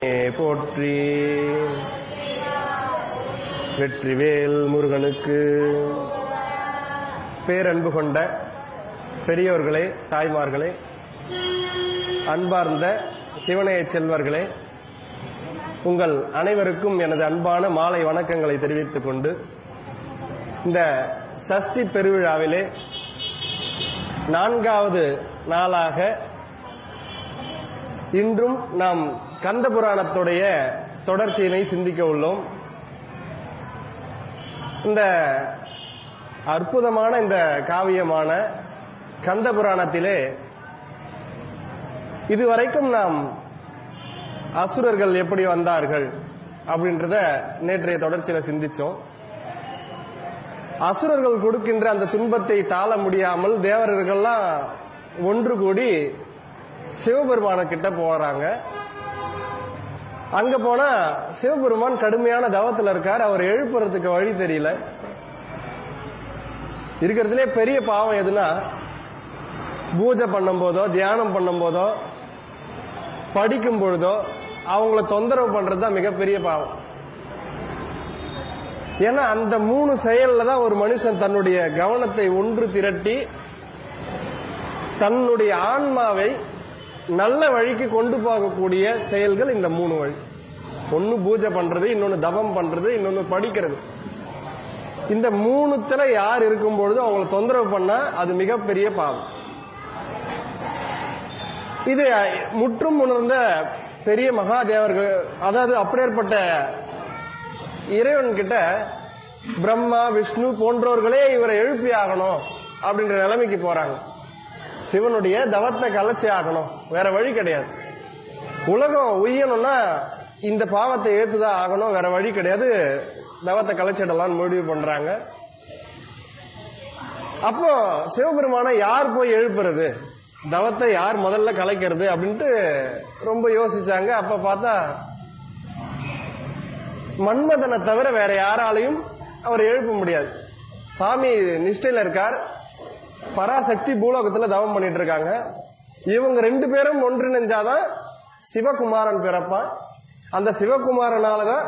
போற்றி. வெற்றிவேல் முருகனுக்கு. பேரன்பு கொண்ட பெரியோர்களே, தாய்மார்களே, அன்பார்ந்த சிவனைய செல்வர்களே, உங்கள் அனைவருக்கும் எனது அன்பான மாலை வணக்கங்களை தெரிவித்துக் கொண்டு, இந்த சஷ்டி பெருவிழாவிலே 4வது நாளாக இன்றும் நாம் கந்த புராணத்துடைய தொடர்ச்சியினை சிந்திக்க உள்ளோம். இந்த அற்புதமான இந்த காவியமான கந்த புராணத்திலே இதுவரைக்கும் நாம் அசுரர்கள் எப்படி வந்தார்கள் அப்படின்றத நேற்றைய தொடர்ச்சியில சிந்திச்சோம். அசுரர்கள் கொடுக்கின்ற அந்த துன்பத்தை தாழ முடியாமல் தேவர்கள்லாம் ஒன்று கூடி சிவபெருமான கிட்ட போறாங்க. அங்க போனா சிவபெருமான் கடுமையான தவத்துல இருக்கார். அவர் எழுப்புறதுக்கு வழி தெரியல. இருக்கிறதுலே பெரிய பாவம் எதுனா, பூஜை பண்ணும் போதோ, தியானம் பண்ணும் போதோ, படிக்கும் பொழுதோ அவங்கள தொந்தரவு பண்றதுதான் மிகப்பெரிய பாவம். ஏன்னா அந்த 3 செயல்ல தான் ஒரு மனுஷன் தன்னுடைய கவனத்தை ஒன்று திரட்டி தன்னுடைய ஆன்மாவை நல்ல வழிக்கு கொண்டு போகக்கூடிய செயல்கள் இந்த 3 வழி. ஒன்னு பூஜை பண்றது, இன்னொன்னு தவம் பண்றது, இன்னொன்னு படிக்கிறது. இந்த 3த்துல யார் இருக்கும் பொழுது அவங்களை தொந்தரவு பண்ணா அது மிகப்பெரிய பாவம். இது முற்றும் உணர்ந்த பெரிய மகாதேவர்கள், அதாவது அப்படியேற்பட்ட இறைவன் கிட்ட பிரம்மா, விஷ்ணு போன்றவர்களே இவரை எழுப்பி ஆகணும் அப்படின்ற நிலைமைக்கு போறாங்க. சிவனுடைய தவத்தை கலைச்சி ஆகணும், வேற வழி கிடையாது. உலகம் உய்யணும்னா இந்த பாவத்தை ஏத்துதான் ஆகணும், வேற வழி கிடையாது. தவத்தை கலைச்சிடலாம் முடிவு பண்றாங்க. அப்போ சிவபெருமான யார் போய் எழுப்புறது, தவத்தை யார் முதல்ல கலைக்கிறது அப்படின்ட்டு ரொம்ப யோசிச்சாங்க. அப்ப பார்த்தா மன்மதனை தவிர வேற யாராலையும் அவர் எழுப்ப முடியாது. சாமி நிஷ்டையில இருக்கார், பராசக்தி பூலோகத்துல தவம் பண்ணிட்டு இருக்காங்க. இவங்க 2 பேரும் ஒன்றிணைஞ்சாதான் சிவகுமாரன் பிறப்பான். அந்த சிவகுமாரனாலதான்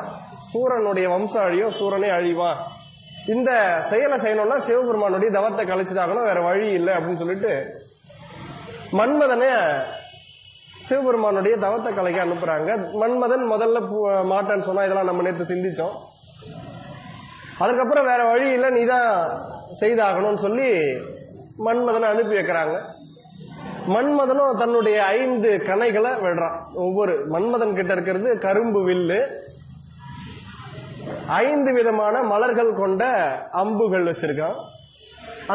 சூரனுடைய வம்சம் அழியும், சூரனே அழிவான். இந்த செயலை செய்யணும்னா சிவபெருமானுடைய தவத்தை கழிச்சுதாகணும், வேற வழி இல்லை அப்படின்னு சொல்லிட்டு மன்மதனை சிவபெருமானுடைய தவத்தை கலைக்க அனுப்புறாங்க. மன்மதன் முதல்ல மாட்டேன்னு சொன்னா இதெல்லாம் நம்ம நேற்று சிந்திச்சோம். அதுக்கப்புறம் வேற வழி இல்லை, நீதான் செய்தாகணும்னு சொல்லி மன்மதனை அனுப்பி வைக்கிறாங்க. மன்மதனும் தன்னுடைய 5 கணைகளை விடுறான். ஒவ்வொரு மன்மதன் கிட்ட இருக்கிறது கரும்பு வில்லு, 5 விதமான மலர்கள் கொண்ட அம்புகள் வச்சிருக்கான்.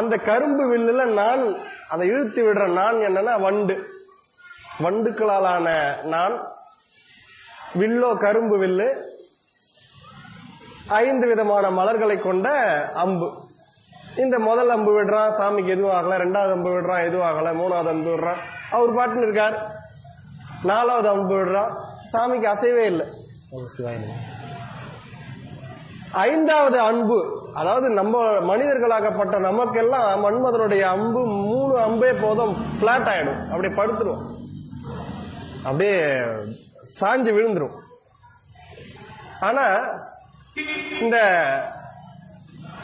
அந்த கரும்பு வில்லுல நான் அதை இழுத்து விடுற நான் என்னன்னா வண்டு, வண்டுக்களாலான நான், வில்லோ கரும்பு வில்லு, 5 விதமான மலர்களை கொண்ட அம்பு. இந்த முதல் அம்பு விடுறான், சாமிக்கு எதுவும் ஆகல. 2வது அம்பு விடுறான், எதுவும் ஆகல. 3வது அம்பு விடுறான், அவர் பாட்டுன்னு இருக்கார். 4வது அம்பு விடுறான், சாமிக்கு அசைவே இல்லை. 5வது அம்பு, அதாவது நம்ம மனிதர்களாகப்பட்ட நமக்கெல்லாம் மன்மதனுடைய அம்பு 3 அம்பே போதும், பிளாட் ஆயிடும், அப்படியே படுத்துரும், அப்படியே சாஞ்சு விழுந்துரும். ஆனா இந்த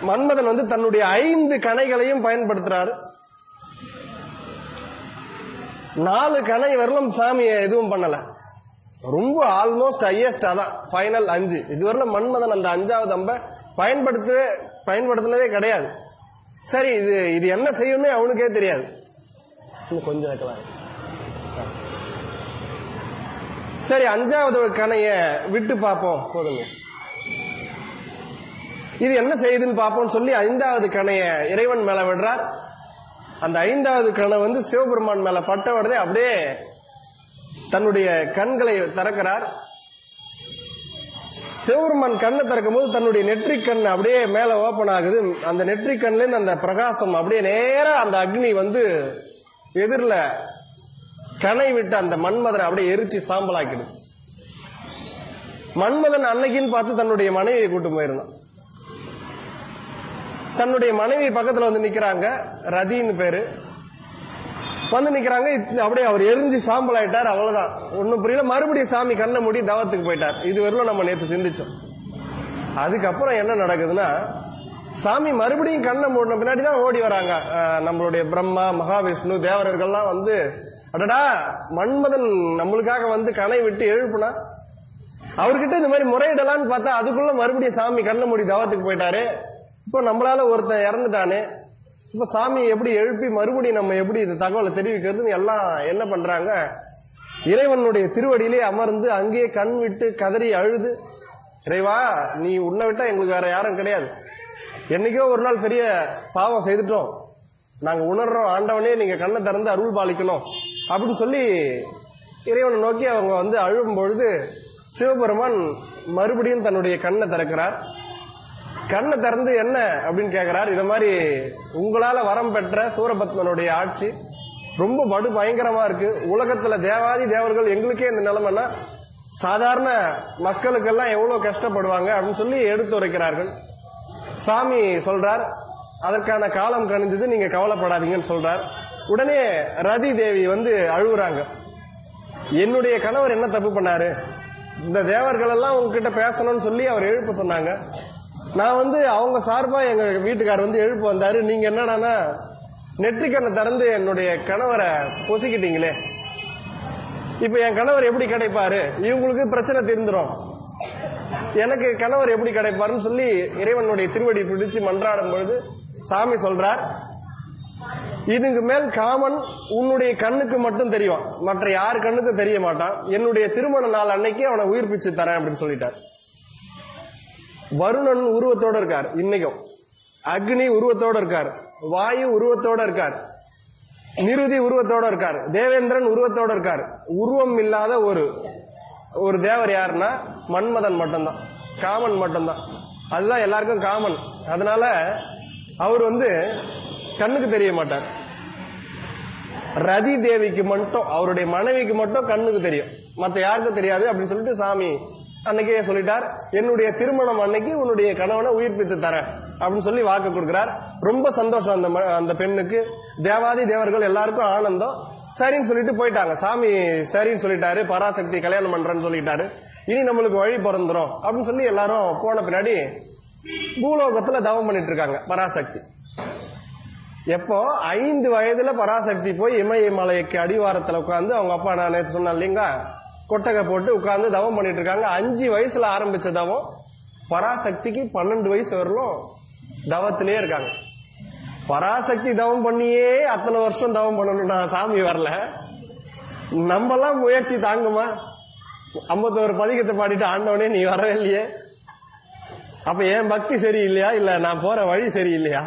மன்மதன் தன்னுடைய 5 கணைகளையும் பயன்படுத்துறாரு. 4 கணை வரலும் சாமியை எதுவும் பண்ணல. ரொம்ப ஆல்மோஸ்ட் ஹையஸ்ட், அதான் ஃபைனல் 5. இதுவரையிலும் மன்மதன் அந்த 5வது அம்பை பயன்படுத்தினதே கிடையாது. சரி, இது என்ன செய்யும்னு அவனுக்கே தெரியாது. கொஞ்சம் வைக்கலாம். சரி, 5வது கணைய விட்டு பார்ப்போம், போதுங்க, இது என்ன செய்யுதுன்னு பார்ப்போம்னு சொல்லி 5வது கணைய இறைவன் மேல விடுறார். அந்த 5வது கணை சிவபெருமான் மேல பட்ட உடனே அப்படியே தன்னுடைய கண்களை திறக்கிறார். சிவபெருமான் கண்ணை திறக்கும் போது தன்னுடைய நெற்றிக் கண் அப்படியே மேல ஓபன் ஆகுது. அந்த நெற்றிக் கண்ல இருந்து அந்த பிரகாசம் அப்படியே நேரா அந்த அக்னி எதிரில கணை விட்டு அந்த மன்மதனை அப்படியே எரிச்சு சாம்பலாக்கிடுது. மன்மதன் அன்னைக்குன்னு பார்த்து தன்னுடைய மனைவியை கூட்டு போயிருந்தான். தன்னுடைய மனைவி பக்கத்துல நிக்கிறாங்க, ரதின்னு பேரு. வந்து நிக்கிறாங்க. அப்படியே அவர் எரிஞ்சு சாம்பல் ஆயிட்டார். அவ்வளவுதான், ஒன்னும் புரியல. மறுபடியும் சாமி கண்ணை மூடி தவத்துக்கு போயிட்டார். இது வரலும் நம்ம நேற்று சிந்திச்சோம். அதுக்கப்புறம் என்ன நடக்குதுன்னா, சாமி மறுபடியும் கண்ணை மூடின பின்னாடிதான் ஓடி வராங்க நம்மளுடைய பிரம்மா, மகாவிஷ்ணு, தேவர்கள்லாம் வந்து, அடடா மன்மதன் நம்மளுக்காக வந்து கனை விட்டு எழுப்புனா அவர்கிட்ட இந்த மாதிரி முறையிடலான்னு பார்த்தா அதுக்குள்ள மறுபடியும் சாமி கண்ணை மூடி தவத்துக்கு போயிட்டாரு. இப்ப நம்மளால ஒருத்தன் இறந்துட்டானே, இப்ப சாமி எப்படி எழுப்பி மறுபடியும் நம்ம எப்படி இந்த தகவலை தெரிவிக்கிறதுன்னு எல்லாம் என்ன பண்றாங்க, இறைவனுடைய திருவடியிலே அமர்ந்து அங்கேயே கண் விட்டு கதறி அழுது, இறைவா நீ உன்னை விட்டா எங்களுக்கு வேற யாரும் கிடையாது, என்னைக்கோ ஒரு நாள் பெரிய பாவம் செய்துட்டோம், நாங்க உணர்றோம், ஆண்டவனே நீங்க கண்ணை திறந்து அருள் பாலிக்கணும் அப்படின்னு சொல்லி இறைவனை நோக்கி அவங்க வந்து அழும் பொழுது சிவபெருமான் மறுபடியும் தன்னுடைய கண்ணை திறக்கிறார். கண்ணை திறந்து என்ன அப்படின்னு கேட்கிறார். இத மாதிரி உங்களால வரம் பெற்ற சூரபத்மனுடைய ஆட்சி ரொம்ப படு பயங்கரமா இருக்கு, உலகத்துல தேவாதி தேவர்கள் எங்களுக்கே இந்த நிலைமைன்னா சாதாரண மக்களுக்கெல்லாம் எவ்வளவு கஷ்டப்படுவாங்க அப்படின்னு சொல்லி எடுத்துரைக்கிறார்கள். சாமி சொல்றார், அதற்கான காலம் கணிஞ்சது, நீங்க கவலைப்படாதீங்கன்னு சொல்றார். உடனே ரதி தேவி வந்து அழுகுறாங்க, என்னுடைய கணவர் என்ன தப்பு பண்ணாரு, இந்த தேவர்கள் எல்லாம் உங்ககிட்ட பேசணும்னு சொல்லி அவர் எழுப்ப சொன்னாங்க, நான் வந்து அவங்க சார்பா எங்க வீட்டுக்காரர் வந்து எழுப்பு வந்தாரு, நீங்க என்னடானா நெற்றிக்கண்ணை திறந்து என்னுடைய கணவரை பொசிக்கிட்டீங்களே, இப்ப என் கணவர் எப்படி கிடைப்பாரு, இவங்களுக்கு பிரச்சனை தீர்ந்துரும், எனக்கு கணவர் எப்படி கிடைப்பாருன்னு சொல்லி இறைவனுடைய திருவடி பிடிச்சு மன்றாடும் பொழுது சாமி சொல்றார், இதுக்கு மேல் காமன் உன்னுடைய கண்ணுக்கு மட்டும் தெரியும், மற்ற யாரு கண்ணுக்கும் தெரிய மாட்டான், என்னுடைய திருமண நாள் அன்னைக்கு அவனை உயிர்ப்பிச்சு தரேன் அப்படின்னு சொல்லிட்டார். வருணன் உருவத்தோட இருக்கார், இன்னைக்கும் அக்னி உருவத்தோட இருக்கார், வாயு உருவத்தோட இருக்கார், நிருதி உருவத்தோட இருக்கார், தேவேந்திரன் உருவத்தோட இருக்கார். உருவம் இல்லாத ஒரு தேவர் யாருன்னா மன்மதன் மட்டும்தான், காமன் மட்டும்தான். அதுதான் எல்லாருக்கும் காமன். அதனால அவர் வந்து கண்ணுக்கு தெரிய மாட்டார். ரதி தேவிக்கு மட்டும், அவருடைய மனைவிக்கு மட்டும் கண்ணுக்கு தெரியும், மத்த யாருக்கும் தெரியாது அப்படின்னு சொல்லிட்டு சாமி அன்னைக்கே சொல்லிட்டார், என்னுடைய திருமணம் அன்னைக்கு உன்னுடைய கணவனை உயிர்ப்பித்து தரேன் அப்படின்னு சொல்லி வாக்கு கொடுக்கிறார். ரொம்ப சந்தோஷம் அந்த பெண்ணுக்கு, தேவாதி தேவர்கள் எல்லாருக்கும் ஆனந்தம். சரின்னு சொல்லிட்டு போயிட்டாங்க. சாமி சரின்னு சொல்லிட்டாரு, பராசக்தி கல்யாணம் பண்றேன்னு சொல்லிட்டாரு, இனி நம்மளுக்கு வழி பிறந்துரும் அப்படின்னு சொல்லி எல்லாரும் போன பின்னாடி பூலோகத்துல தவம் பண்ணிட்டு இருக்காங்க பராசக்தி. எப்போ 5 வயதுல பராசக்தி போய் இமயமலைக்கு அடிவாரத்துல உட்கார்ந்து, அவங்க அப்பா நான் நேற்று சொன்னேன் இல்லைங்களா, கொட்டகை போட்டு உட்கார்ந்து தவம் பண்ணிட்டு இருக்காங்க. 5 வயசுல ஆரம்பிச்ச தவம் பராசக்திக்கு 12 வயசு வரலும் தவத்திலே இருக்காங்க. பராசக்தி தவம் பண்ணியே அத்தனை வருஷம் தவம் பண்ணணும்னா சாமி வரல, நம்மெல்லாம் முயற்சி தாங்குமா? 51 பதிகத்தை பாடிட்டு ஆண்டவனே நீ வரவே இல்லையே, அப்ப ஏன் பக்தி சரியில்லையா, இல்ல நான் போற வழி சரியில்லையா?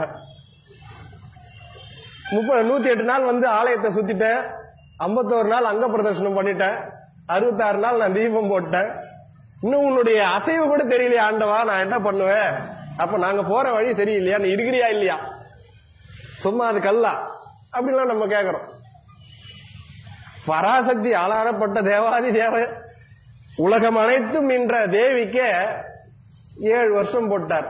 108 நாள் வந்து ஆலயத்தை சுத்திட்டேன், 51 நாள் அங்க பிரதர்சனம் பண்ணிட்டேன், 66 நாள் நான் தீபம் போட்டேன், இன்னும் உன்னுடைய அசைவு கூட தெரியலையா ஆண்டவா, நான் என்ன பண்ணுவேன்? அப்ப நாங்க போற வழி சரியில்லையா, நீ இருக்கிறியா இல்லையா, சும்மா அது கல்லா அப்படின்லாம் நம்ம கேக்குறோம். பராசக்தி ஆளானப்பட்ட தேவாதி தேவ உலகம் அனைத்தும் என்ற தேவிக்கே 7 வருஷம் போட்டார்.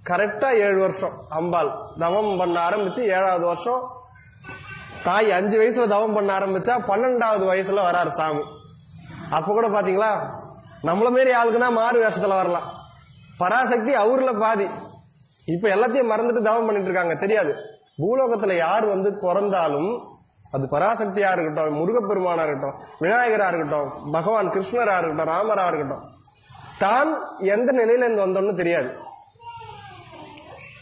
கரெக்டா 7 வருஷம் அம்பாள் தவம் பண்ண ஆரம்பிச்சு 7வது வருஷம் தாய் 5 வயசுல தவம் பண்ண ஆரம்பிச்சா 12வது வயசுல வராரு சாமி. அப்ப கூட பாத்தீங்களா, நம்மள மாரி ஆளுக்குன்னா மாறு வேஷத்துல வரலாம், பராசக்தி அவர்ல பாதி. இப்ப எல்லாத்தையும் மறந்துட்டு தவம் பண்ணிட்டு இருக்காங்க, தெரியாது. பூலோகத்துல யார் வந்து பிறந்தாலும் அது பராசக்தியா இருக்கட்டும், முருகப்பெருமானா இருக்கட்டும், விநாயகரா இருக்கட்டும், பகவான் கிருஷ்ணரா இருக்கட்டும், ராமரா இருக்கட்டும், தான் எந்த நிலையில இருந்து வந்தோம்னு தெரியாது,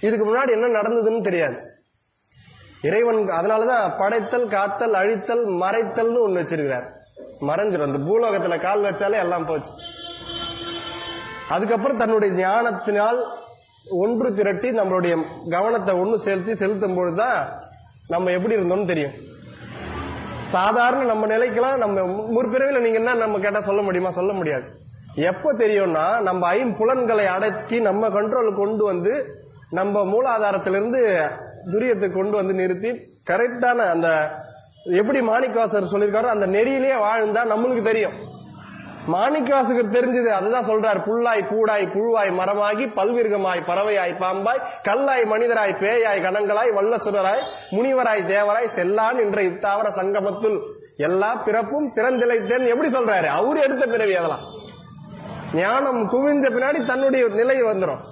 இதுக்கு முன்னாடி என்ன நடந்ததுன்னு தெரியாது. இறைவன் அதனாலதான் படைத்தல், காத்தல், அழித்தல், மறைத்தல்னு ஒண்ணு வச்சிருக்கிறார். மறைஞ்சிடும், அந்த பூலோகத்துல கால் வச்சாலே எல்லாம் போச்சு. அதுக்கப்புறம் தன்னுடைய ஞானத்தினால் ஒன்று திரட்டி நம்மளுடைய கவனத்தை ஒண்ணு செலுத்தும் பொழுதுதான் நம்ம எப்படி இருந்தோம்னு தெரியும். சாதாரண நம்ம நிலைக்கெல்லாம் நம்ம முற்பிறவில நீங்க என்ன நம்ம கேட்டா சொல்ல முடியுமா? சொல்ல முடியாது. எப்ப தெரியும்னா, நம்ம 5 புலன்களை அடக்கி நம்ம கண்ட்ரோல் கொண்டு வந்து நம்ம மூலாதாரத்திலிருந்து துரியத்தை கொண்டு வந்து நிறுத்தி கரெக்டான அந்த எப்படி மாணிக்கவாசர் சொல்லியிருக்காரோ அந்த நெறியிலேயே வாழ்ந்தா நம்மளுக்கு தெரியும். மாணிக்கவாசகர் தெரிஞ்சது அதுதான் சொல்றார். புல்லாய் பூடாய் புழுவாய் மரமாகி பல்விருகமாய் பறவையாய் பாம்பாய் கல்லாய் மனிதராய் பேயாய் கணங்களாய் வல்லசுரராய் முனிவராய் தேவராய் செல்லான் என்ற இத்தாவர சங்கமத்துள் எல்லா பிறப்பும் பிறந்திலைத்தேன் எப்படி சொல்றாரு? அவரு எடுத்த பிறவி. அதெல்லாம் ஞானம் குவிஞ்ச பின்னாடி தன்னுடைய நிலை வந்துடும்.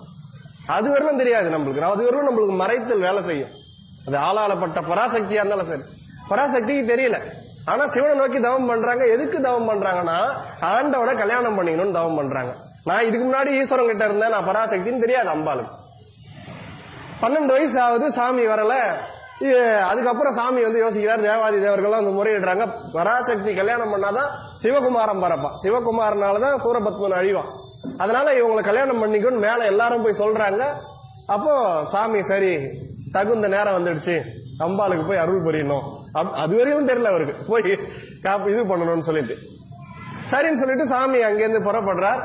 அது வரலும் தெரியாது நம்மளுக்கு. அது வரலும் நம்மளுக்கு மறைத்தல் வேலை செய்யும். அது ஆளாளப்பட்ட பராசக்தியா இருந்தாலும் சரி, பராசக்திக்கு தெரியல. ஆனா சிவனை நோக்கி தவம் பண்றாங்க. எதுக்கு தவம் பண்றாங்கன்னா ஆண்டவோட கல்யாணம் பண்ணிக்கணும்னு தவம் பண்றாங்க. நான் இதுக்கு முன்னாடி ஈஸ்வரன் கிட்ட இருந்தேன், நான் பராசக்தின்னு தெரியாது அம்பாளுக்கு. 12 வயசு ஆகுது, சாமி வரல. அதுக்கப்புறம் சாமி வந்து யோசிக்கிறார், தேவாதி தேவர்கள்லாம் வந்து முறையிடுறாங்க. பராசக்தி கல்யாணம் பண்ணாதான் சிவகுமாரன் பரப்பான், சிவகுமாரனாலதான் சூரபத்மன் அழிவான். அதனால இவங்களை கல்யாணம் பண்ணிக்கணும்னு மேல எல்லாரும் போய் சொல்றாங்க. அப்போ சாமி சரி தகுந்த நேரம் வந்துடுச்சு, அம்பாளுக்கு போய் அருள் புரியணும். அது வரையும் தெரியல அவருக்கு, போய் இது பண்ணணும்னு சொல்லிட்டு சரின்னு சொல்லிட்டு சாமி அங்கிருந்து புறப்படுறார்.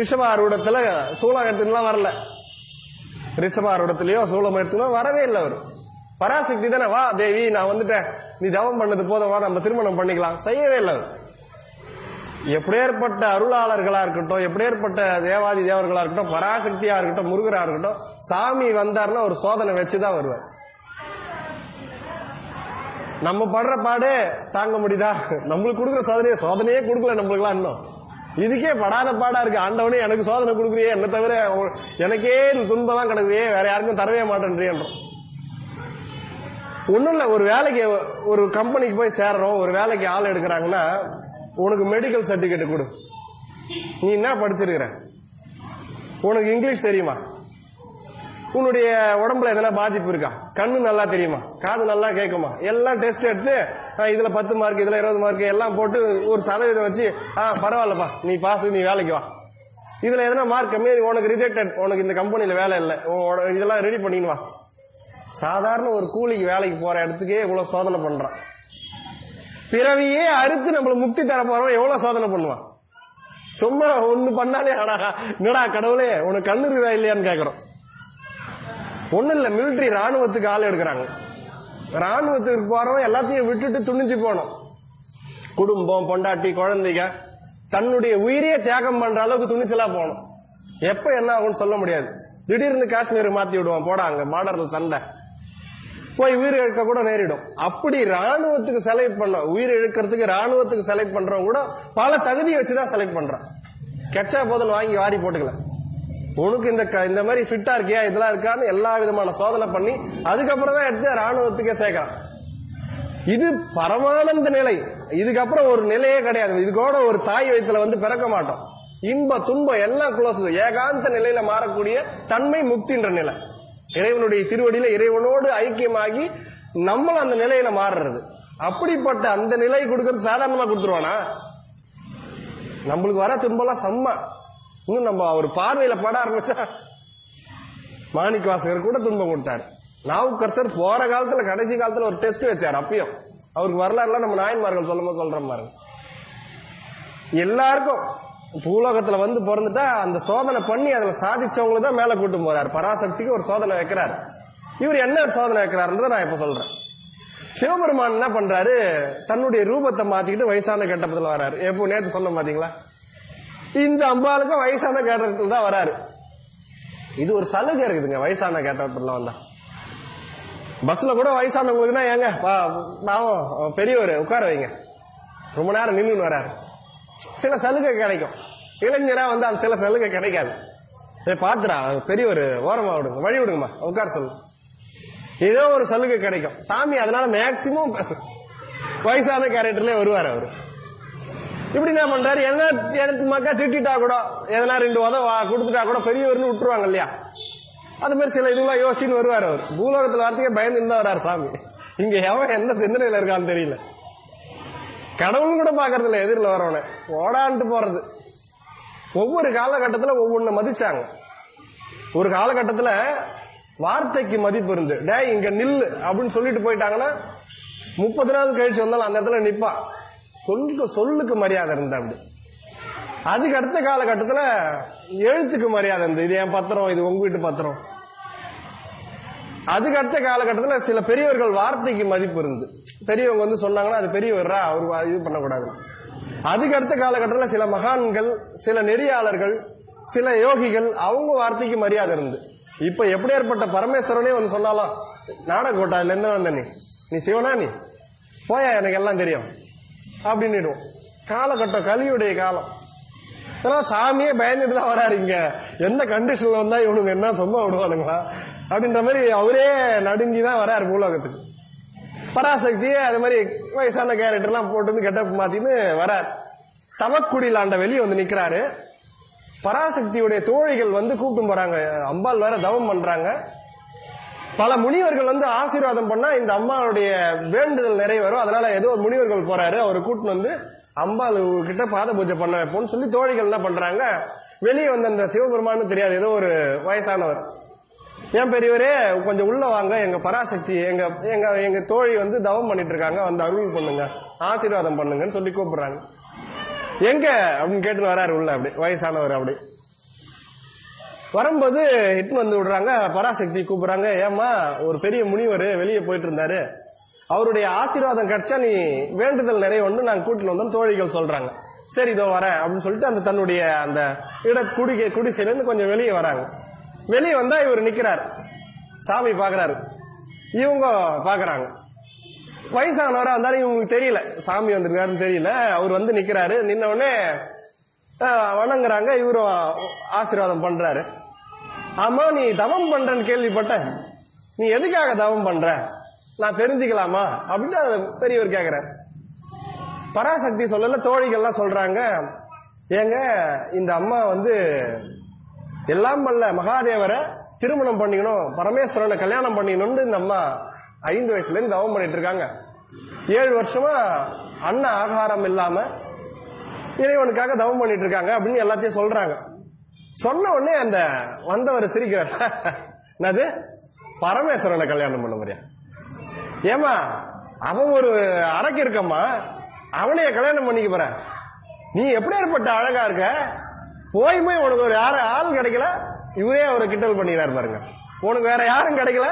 ரிஷபாரூடத்துல சூளம் எடுத்துலாம் வரல, ரிஷபாரூடத்திலயோ சூளம் எடுத்துலாம் வரவே இல்லை. அவரு பராசக்தி தானே, வா தேவி நான் வந்துட்டேன், நீ தவம் பண்ணது போதும், வா நம்ம திருமணம் பண்ணிக்கலாம், செய்யவே இல்லை. எப்படியேற்பட்ட அருளாளர்களா இருக்கட்டும், எப்படியேற்பட்ட தேவாதி தேவர்களா இருக்கட்டும், பராசக்தியா இருக்கட்டும், முருகரா இருக்கட்டும், சாமி வந்தாருன்னா ஒரு சோதனை வச்சுதான் வருவார். நம்ம படுற பாடு தாங்க முடியுதா? நம்மளுக்கு கொடுக்குற சோதனையே கொடுக்கல நம்மளுக்குலாம். இன்னும் இதுக்கே படாத பாடா இருக்கு. ஆண்டவனே எனக்கு சோதனை கொடுக்குறியே, என்ன தவிர எனக்கே துன்பம் தான் கிடக்குறியே, வேற யாருக்கும் தரவே மாட்டேன்றோம். ஒண்ணும் இல்ல, ஒரு வேலைக்கு ஒரு கம்பெனிக்கு போய் சேர்றோம், ஒரு வேலைக்கு ஆள் எடுக்கிறாங்கன்னா உனக்கு மெடிக்கல் சர்டிபிகேட் கொடு. நீ என்ன படிச்சிருக்கிற? உனக்கு இங்கிலீஷ் தெரியுமா? உன்னுடைய உடம்புல எதனா பாதிப்பு இருக்கா? கண்ணு நல்லா தெரியுமா? காது நல்லா கேட்குமா? எல்லாம் டெஸ்ட் எடுத்து இதுல 10 மார்க், இதுல 20 மார்க் எல்லாம் போட்டு ஒரு சதவீதம் வச்சு பரவாயில்லப்பா நீ பாஸ், நீ வேலைக்கு வா. இதுல எதனா மார்க் கம்மி, உனக்கு ரிஜெக்டட், உனக்கு இந்த கம்பெனில வேலை இல்லை, இதெல்லாம் ரெடி பண்ணின்னு வா. சாதாரண ஒரு கூலிக்கு வேலைக்கு போற இடத்துக்கே இவ்வளவு சோதனை பண்றான். பிறவியே அறுத்து நம்மள முக்தி தர போறோம், எவ்வளவு சோதனை பண்ணுவான். சும்மா ஒண்ணு பண்ணாலே என்னடா கடவுளே உனக்கு கண்ணு இருக்குதா இல்லையான்னு கேக்குறோம். ஒண்ணு இல்ல, மிலிட்டரி ராணுவத்துக்கு ஆள் எடுக்கிறாங்க. ராணுவத்துக்கு போறவன் எல்லாத்தையும் விட்டுட்டு துணிஞ்சு போனோம். குடும்பம், பொண்டாட்டி, குழந்தைங்க, தன்னுடைய உயிரையே தியாகம் பண்ற அளவுக்கு துணிச்சலா போகணும். எப்ப என்ன ஆகும்னு சொல்ல முடியாது. திடீர்னு காஷ்மீர் மாத்தி விடுவான், போட அங்க பார்டர்ல சண்டை, போய் உயிர் இழக்க கூட நேரிடும். அப்படி ராணுவத்துக்கு செலக்ட் பண்ண, உயிர் இழக்கிறதுக்கு ராணுவத்துக்கு செலக்ட் பண்றவங்க கூட பல தகுதியை வச்சுதான் செலக்ட் பண்றான். கெச்சா போதும் வாங்கி வாரி போட்டுக்கல. உனக்கு இந்த மாதிரி ஃபிட்டா இருக்கியா, இதெல்லாம் இருக்கான்னு எல்லா விதமான சோதனை பண்ணி அதுக்கப்புறம் தான் எடுத்து ராணுவத்துக்கே சேர்க்கிறான். இது பரமானந்த நிலை. இதுக்கப்புறம் ஒரு நிலையே கிடையாது. இது கூட ஒரு தாய் வயிற்றுல வந்து பிறக்க மாட்டோம். இன்ப துன்பம் எல்லாம் குளோஸ். ஏகாந்த நிலையில மாறக்கூடிய தன்மை முக்தின்ற நிலை. இறைவனுடைய திருவடியில இறைவனோடு ஐக்கியமாகி நம்மளும் அந்த நிலையில மாறுறது. அப்படிப்பட்ட அந்த நிலை கொடுக்கறது சாதாரணமா கொடுத்துருவானா? நம்மளுக்கு வர துன்பம்லாம் செம்ம. இன்னும் நம்ம அவர் பார்வையில பட ஆரம்பிச்சா மாணிக்கவாசகர் கூட துன்பம் கொடுத்தாரு. நாவுக்கரசர் போற காலத்துல கடைசி காலத்துல ஒரு டெஸ்ட் வச்சார். அப்பயும் அவருக்கு வரலாறுலாம் நம்ம நாயன்மார்கள் சொல்ற மாதிரி எல்லாருக்கும் பூலோகத்துல வந்து பிறந்துட்டா அந்த சோதனை பண்ணி அதுல சாதிச்சவங்களை தான் மேல கூட்டு போறாரு. பராசக்திக்கு ஒரு சோதனை வைக்கிறாரு. இவர் என்ன சோதனை வைக்கிறாருன்றத நான் இப்ப சொல்றேன். சிவபெருமான் என்ன பண்றாரு, தன்னுடைய ரூபத்தை மாத்திக்கிட்டு வயசான கட்டத்துல வராரு. எப்போ நேற்று சொன்ன பாத்தீங்களா, இந்த அம்பாளுக்கும் வயசான கேட்டத்துல தான் வராரு. இது ஒரு சலுகை இருக்குதுங்க, வயசான கேட்டத்துல வந்தா. பஸ்ல கூட வயசானவங்களுக்குன்னா ஏங்க பாவம் பெரியவர் உட்கார வைங்க, ரொம்ப நேரம் நின்று வராரு, சில சலுகை கிடைக்கும். இளைஞரா வந்து அந்த சில சலுகை கிடைக்காது. பாத்துரா பெரியவர் ஓரமா விடுங்க, வழி விடுங்கம்மா, உட்கார சொல்லு, ஏதோ ஒரு சலுகை கிடைக்கும். சாமி அதனால மேக்சிமம் வயசான கேரக்டர்ல வருவார் அவரு. இப்படி என்ன பண்றாரு, என்ன மக்கா திட்டா கூட எதனா 2 உதவ கொடுத்துட்டா கூட பெரியவர்னு விட்டுருவாங்க இல்லையா, அது மாதிரி சில இதுவெல்லாம் யோசிச்சுன்னு வருவார். அவர் பூலோகத்துல வார்த்தைக்கே பயந்து இருந்தா வர்றாரு சாமி. இங்க எவன் எந்த சிந்தனையில இருக்கான்னு தெரியல. கடவுள் கூட பாக்குறது இல்ல, எதிரில் வரவன ஓடான்ட்டு போறது. ஒவ்வொரு காலகட்டத்துல ஒவ்வொன்னு மதிச்சாங்க. ஒரு காலகட்டத்துல வார்த்தைக்கு மதிப்பு இருந்து, டே இங்க நில்லு அப்படின்னு சொல்லிட்டு போயிட்டாங்கன்னா 30 நாள் கழிச்சு வந்தாலும் அந்த இடத்துல நிப்பா. சொல்லுக்கு மரியாதை இருந்தா. அப்படி அதுக்கு அடுத்த காலகட்டத்துல எழுத்துக்கு மரியாதை இருந்து, இது என் பத்திரம், இது உங்க வீட்டு பத்திரம். அதுக்கு அடுத்த காலகட்டத்துல சில பெரியவர்கள் வார்த்தைக்கு மதிப்பு இருந்து, பெரியவங்க வந்து சொன்னாங்கன்னா அது பெரியவர்ரா, அவரு இது பண்ணக்கூடாது. அதுக்கு அடுத்த காலகட்டத்தில் சில மகான்கள், சில நெறியாளர்கள், சில யோகிகள் அவங்க வார்த்தைக்கு மரியாதை இருந்து, இப்ப எப்படி ஏற்பட்ட பரமேஸ்வரனே வந்து சொன்னாலும் நாடக கோட்டாதுல இருந்து வந்த நீ சிவனா, நீ போயா, எனக்கு எல்லாம் தெரியும் அப்படின்னு காலகட்டம் கலியுடைய காலம். சாமியே பயந்துட்டு தான் வராரு. இங்க எந்த கண்டிஷன்ல வந்தா இவனுக்கு என்ன சும்மா விடுவானுங்களா அப்படின்ற மாதிரி அவரே நடுங்கிதான் வராரு பூலோகத்துக்கு. பராசக்தியே அது மாதிரி வயசான கேரக்டர் எல்லாம் போட்டு கெட்டப் மாத்தின்னு வராரு. தவக்குடியில் ஆண்ட வெளியே வந்து நிக்கிறாரு. பராசக்தியுடைய தோழிகள் வந்து கூப்பிட்டு போறாங்க. அம்பாள் வேற தவம் பண்றாங்க. பல முனிவர்கள் வந்து ஆசீர்வாதம் பண்ணா இந்த அம்மாவுடைய வேண்டுதல் நிறைவேறும், அதனால ஏதோ முனிவர்கள் போறாரு, அவரை கூட்டின்னு வந்து அம்பாள் கிட்ட பாத பூஜை பண்ண வைப்போம்னு சொல்லி தோழிகள் என்ன பண்றாங்க, வெளியே வந்து அந்த சிவபெருமானு தெரியாது, ஏதோ ஒரு வயசானவர், ஏன் பெரியவரே கொஞ்சம் உள்ள வாங்க, எங்க பராசக்தி எங்க எங்க எங்க தோழி வந்து தவம் பண்ணிட்டு இருக்காங்க, வந்து அருள் பண்ணுங்க, ஆசீர்வாதம் பண்ணுங்கன்னு சொல்லி கூப்பிடுறாங்க. எங்க அப்படின்னு கேட்டு வராரு உள்ள. அப்படி வயசானவர் அப்படி வரும்போது இட்டு வந்து விடுறாங்க. பராசக்தி கூப்பிடுறாங்க, ஏமா ஒரு பெரிய முனிவர் வெளியே போயிட்டு இருந்தாரு, அவருடைய ஆசீர்வாதம் கிடைச்சா நீ வேண்டுதல் நிறைய ஒன்று நாங்க கூட்டிட்டு வந்தோம் தோழிகள் சொல்றாங்க. சரி இதோ வரேன் அப்படின்னு சொல்லிட்டு அந்த தன்னுடைய அந்த குடிசையில இருந்து கொஞ்சம் வெளியே வராங்க. வெளியே வந்தா இவர் நிக்கிறார், சாமி பாக்குறாரு, இவங்க பாக்குறாங்க. வயசானவரா இருந்தாலும் இவங்களுக்கு தெரியல சாமி வந்திருக்காருன்னு தெரியல. அவர் வந்து நிக்கிறாரு, நின்ன உடனே வணங்குறாங்க, இவரும் ஆசீர்வாதம் பண்றாரு. ஆமா நீ தவம் பண்றன்னு கேள்விப்பட்டேன், நீ எதுக்காக தவம் பண்ற, நான் தெரிஞ்சுக்கலாமா அப்படின்னு பெரியவர் கேக்குறாரு. பராசக்தி சொல்லல, தோழிகள்லாம் சொல்றாங்க, ஏங்க இந்த அம்மா வந்து எல்லாம் வல்ல மகாதேவரை திருமணம் பண்ணிக்கணும், பரமேஸ்வரனை கல்யாணம் பண்ணிக்கணும்னு இந்த அம்மா 5 வயசுல இருந்து தவம் பண்ணிட்டு இருக்காங்க. 7 வருஷமா அன்ன ஆகாரம் இல்லாம இறைவனுக்காக தவம் பண்ணிட்டு இருக்காங்க அப்படின்னு எல்லாத்தையும் சொல்றாங்க. சொன்ன உடனே அந்த வந்தவர் சிரிக்கிறார், என்னது பரமேஸ்வரனை கல்யாணம் பண்ண முடியா, ஏமா அவன் ஒரு அரக்கு இருக்கம்மா, அவனைய கல்யாணம் பண்ணிக்க போற, நீ எப்படி ஏற்பட்ட அழகா இருக்க, போய் உனக்கு ஒரு ஆள் கிடைக்கல, இவரே அவரை கிண்டல் பண்ணிக்கிறாரு பாருங்க, உனக்கு வேற யாரும் கிடைக்கல,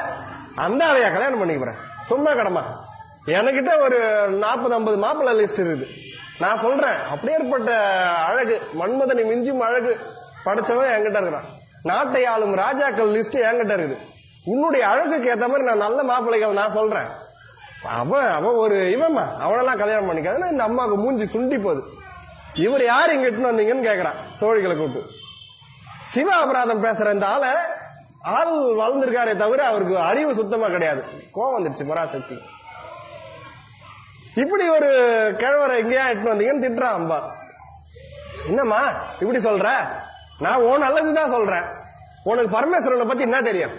அந்த ஆளையா கல்யாணம் பண்ணிக்க போற, சும்மா கடமா, என்கிட்ட ஒரு 40-50 மாப்பிள்ளை லிஸ்ட் இருக்குது, நான் சொல்றேன் அப்படியே ஏற்பட்ட அழகு, மன்மதனை மிஞ்சும் அழகு படைச்சவன் என்கிட்ட இருக்கிறான், நாட்டை ஆளும் ராஜாக்கள் லிஸ்ட் என்கிட்ட இருக்குது, உன்னுடைய அழகுக்கு ஏத்த மாதிரி நான் நல்ல மாப்பிள்ளைகள் நான் சொல்றேன், அவன் ஒரு இவன்மா, அவனெல்லாம் கல்யாணம் பண்ணிக்காதுன்னு இந்த அம்மாவுக்கு மூஞ்சி சுண்டி போகுது. இவர் யாரு இங்க இட்டுன்னு வந்தீங்கன்னு கேக்குறான் தோழிகளை கூப்பிட்டு. சிவ அபராதம் பேசுற இந்த ஆளை ஆள் வளர்ந்திருக்காரே தவிர அவருக்கு அறிவு சுத்தமா கிடையாது. கோவம் வந்துருச்சு பராசக்தி. இப்படி ஒரு கிழவரை எங்கேயா இட்டுன்னு வந்தீங்கன்னு திட்டுறான் அம்பா. என்னம்மா இப்படி சொல்ற, நான் உன் நல்லதுதான் சொல்றேன், உனக்கு பரமேஸ்வரனை பத்தி என்ன தெரியும்,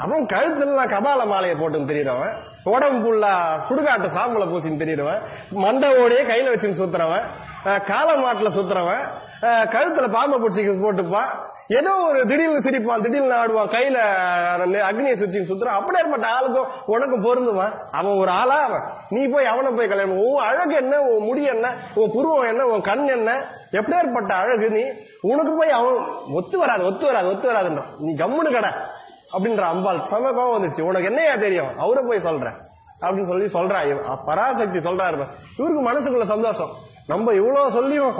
அவன் கழுத்துல கபால மாலையை போட்டுன்னு தெரியுறவன், உடம்பு புல்லா சுடுகாட்டு சாம்பலை பூசின்னு தெரியுறவன், மண்ட ஓடையே கையில வச்சுன்னு சுத்துறவன், கால மாட்டுல சுத்துறவன், கழுத்துல பாம்பை பிடிச்சி போட்டுப்பான், ஏதோ ஒரு திடீர்னு சிரிப்பான், திடீர்னு ஆடுவான், கையில அக்னியை சுத்தி சுத்துறான், அப்படி ஏற்பட்ட ஆளுக்கும் உனக்கும் பொருந்துவான், அவன் ஒரு ஆளா அவன், நீ போய் அவனை போய் கல்யாணம், உன் அழகு என்ன, உன் முடி என்ன, உன் புருவம் என்ன, உன் கண் என்ன, எப்படி ஏற்பட்ட அழகு நீ, உனக்கு போய் அவன் ஒத்து வராதுன்றான், நீ கம்முனு கடை அப்படின்ற அம்பாள். சம கோவம் வந்துச்சு, உனக்கு என்னையா தெரியும், அவரை போய் சொல்றேன் அப்படின்னு சொல்றா. பராசக்தி சொல்றாரு. இவருக்கு மனசுக்குள்ள சந்தோஷம், நம்ம இவ்வளவு சொல்லியும்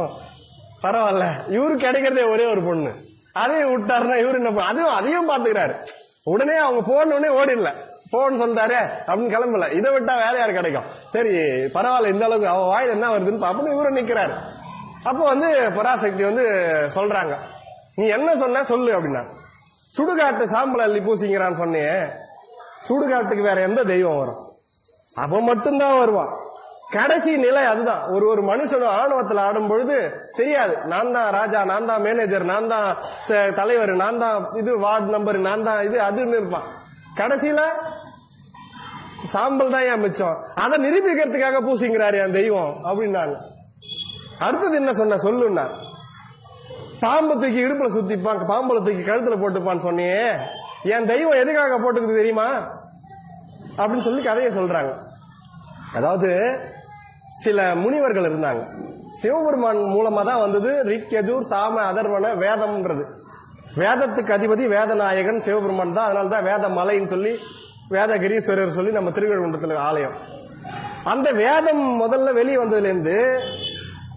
பரவாயில்ல, இவருக்கு கிடைக்கிறதே ஒரே ஒரு பொண்ணு, அதையும் விட்டாருன்னா இவரு என்ன அதையும் பாத்துக்கிறாரு. உடனே அவங்க போன ஓடிடல, போன்னு சொல்லிட்டாரு அப்படின்னு கிளம்பல, இதை விட்டா வேற யாரு கிடைக்கும், சரி பரவாயில்ல இந்த அளவுக்கு அவ வாயில் என்ன வருதுன்னு பாப்போம் இவரு நிக்கிறாரு. அப்போ வந்து பராசக்தி வந்து சொல்றாங்க, நீ என்ன சொன்ன சொல்லு அப்படின்னா, சுடுகாட்டு சாம்பல் அள்ளி பூசிங்கிறான்னு சொன்னே, சுடுகாட்டுக்கு வேற எந்த தெய்வம் வரும், அவன் மட்டும்தான் வருவான். கடைசி நிலை அதுதான். ஒரு மனுஷனும் ஆணவத்தில் ஆடும் பொழுது தெரியாது, நான் தான் ராஜா, நான் தான் மேனேஜர், நான் தான் தலைவர், நான் தான் இது வார்டு நம்பர், நான் தான் இது அதுன்னு இருப்பான். கடைசியில சாம்பல் தான் ஏன் மிச்சம், அதை நிரூபிக்கிறதுக்காக பூசிங்கிறாரு என் தெய்வம் அப்படின்னாங்க. அடுத்தது என்ன சொன்ன சொல்லுன்னா, பாம்பு தூக்கி இடுப்புல சுத்திப்பான், பாம்புல தூக்கி கழுத்துல போட்டுப்பான்னு சொன்னியே, என் தெய்வம் எதுக்காக போட்டுக்குது தெரியுமா அப்படின்னு சொல்லி கதையை சொல்றாங்க. அதாவது சில முனிவர்கள் இருந்தாங்க, சிவபெருமான் மூலமா தான் வந்தது ரிக் யஜூர் சாம அதர்வன வேதம்ன்றது. வேதத்துக்கு அதிபதி வேதநாயகன் சிவபெருமான் தான், அதனால்தான் வேத மலைன்னு சொல்லி வேதகிரீஸ்வரர் சொல்லி நம்ம திருக்கழுகுன்றத்துல ஆலயம். அந்த வேதம் முதல்ல வெளியே வந்ததுல இருந்து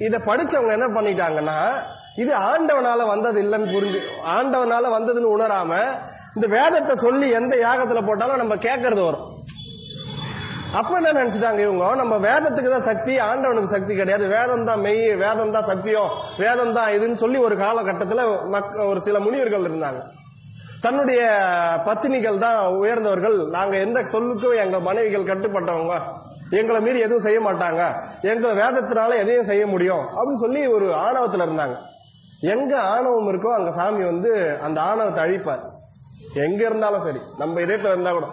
இத படிச்சவங்க என்ன பண்ணிட்டாங்கன்னா, இது ஆண்டவனால வந்தது இல்லைன்னு புரிஞ்சு, ஆண்டவனால வந்ததுன்னு உணராம இந்த வேதத்தை சொல்லி எந்த யாகத்துல போட்டாலும் நம்ம கேட்கறது வரும். அப்ப என்ன நினைச்சிட்டாங்க இவங்க, நம்ம வேதத்துக்கு தான் சக்தி, ஆண்டவனுக்கு சக்தி கிடையாது, வேதம் தான் மெய், வேதம் தான் சத்தியம், வேதம் தான் இதுன்னு சொல்லி ஒரு காலகட்டத்துல ஒரு சில முனிவர்கள் இருந்தாங்க. தன்னுடைய பத்தினிகள் தான் உயர்ந்தவர்கள், நாங்க எந்த சொல்லுக்கும் எங்க மனைவிகள் கட்டுப்பட்டவங்க, எங்களை மீறி எதுவும் செய்ய மாட்டாங்க, எங்க வேதத்தினால எதையும் செய்ய முடியும் அப்படின்னு சொல்லி ஒரு ஆணவத்துல இருந்தாங்க. எங்க ஆணவம் இருக்கோ அங்க சாமி வந்து அந்த ஆணவத்தை அழிப்பார், எங்க இருந்தாலும் சரி, நம்ம இதயத்துல இருந்தா கூட.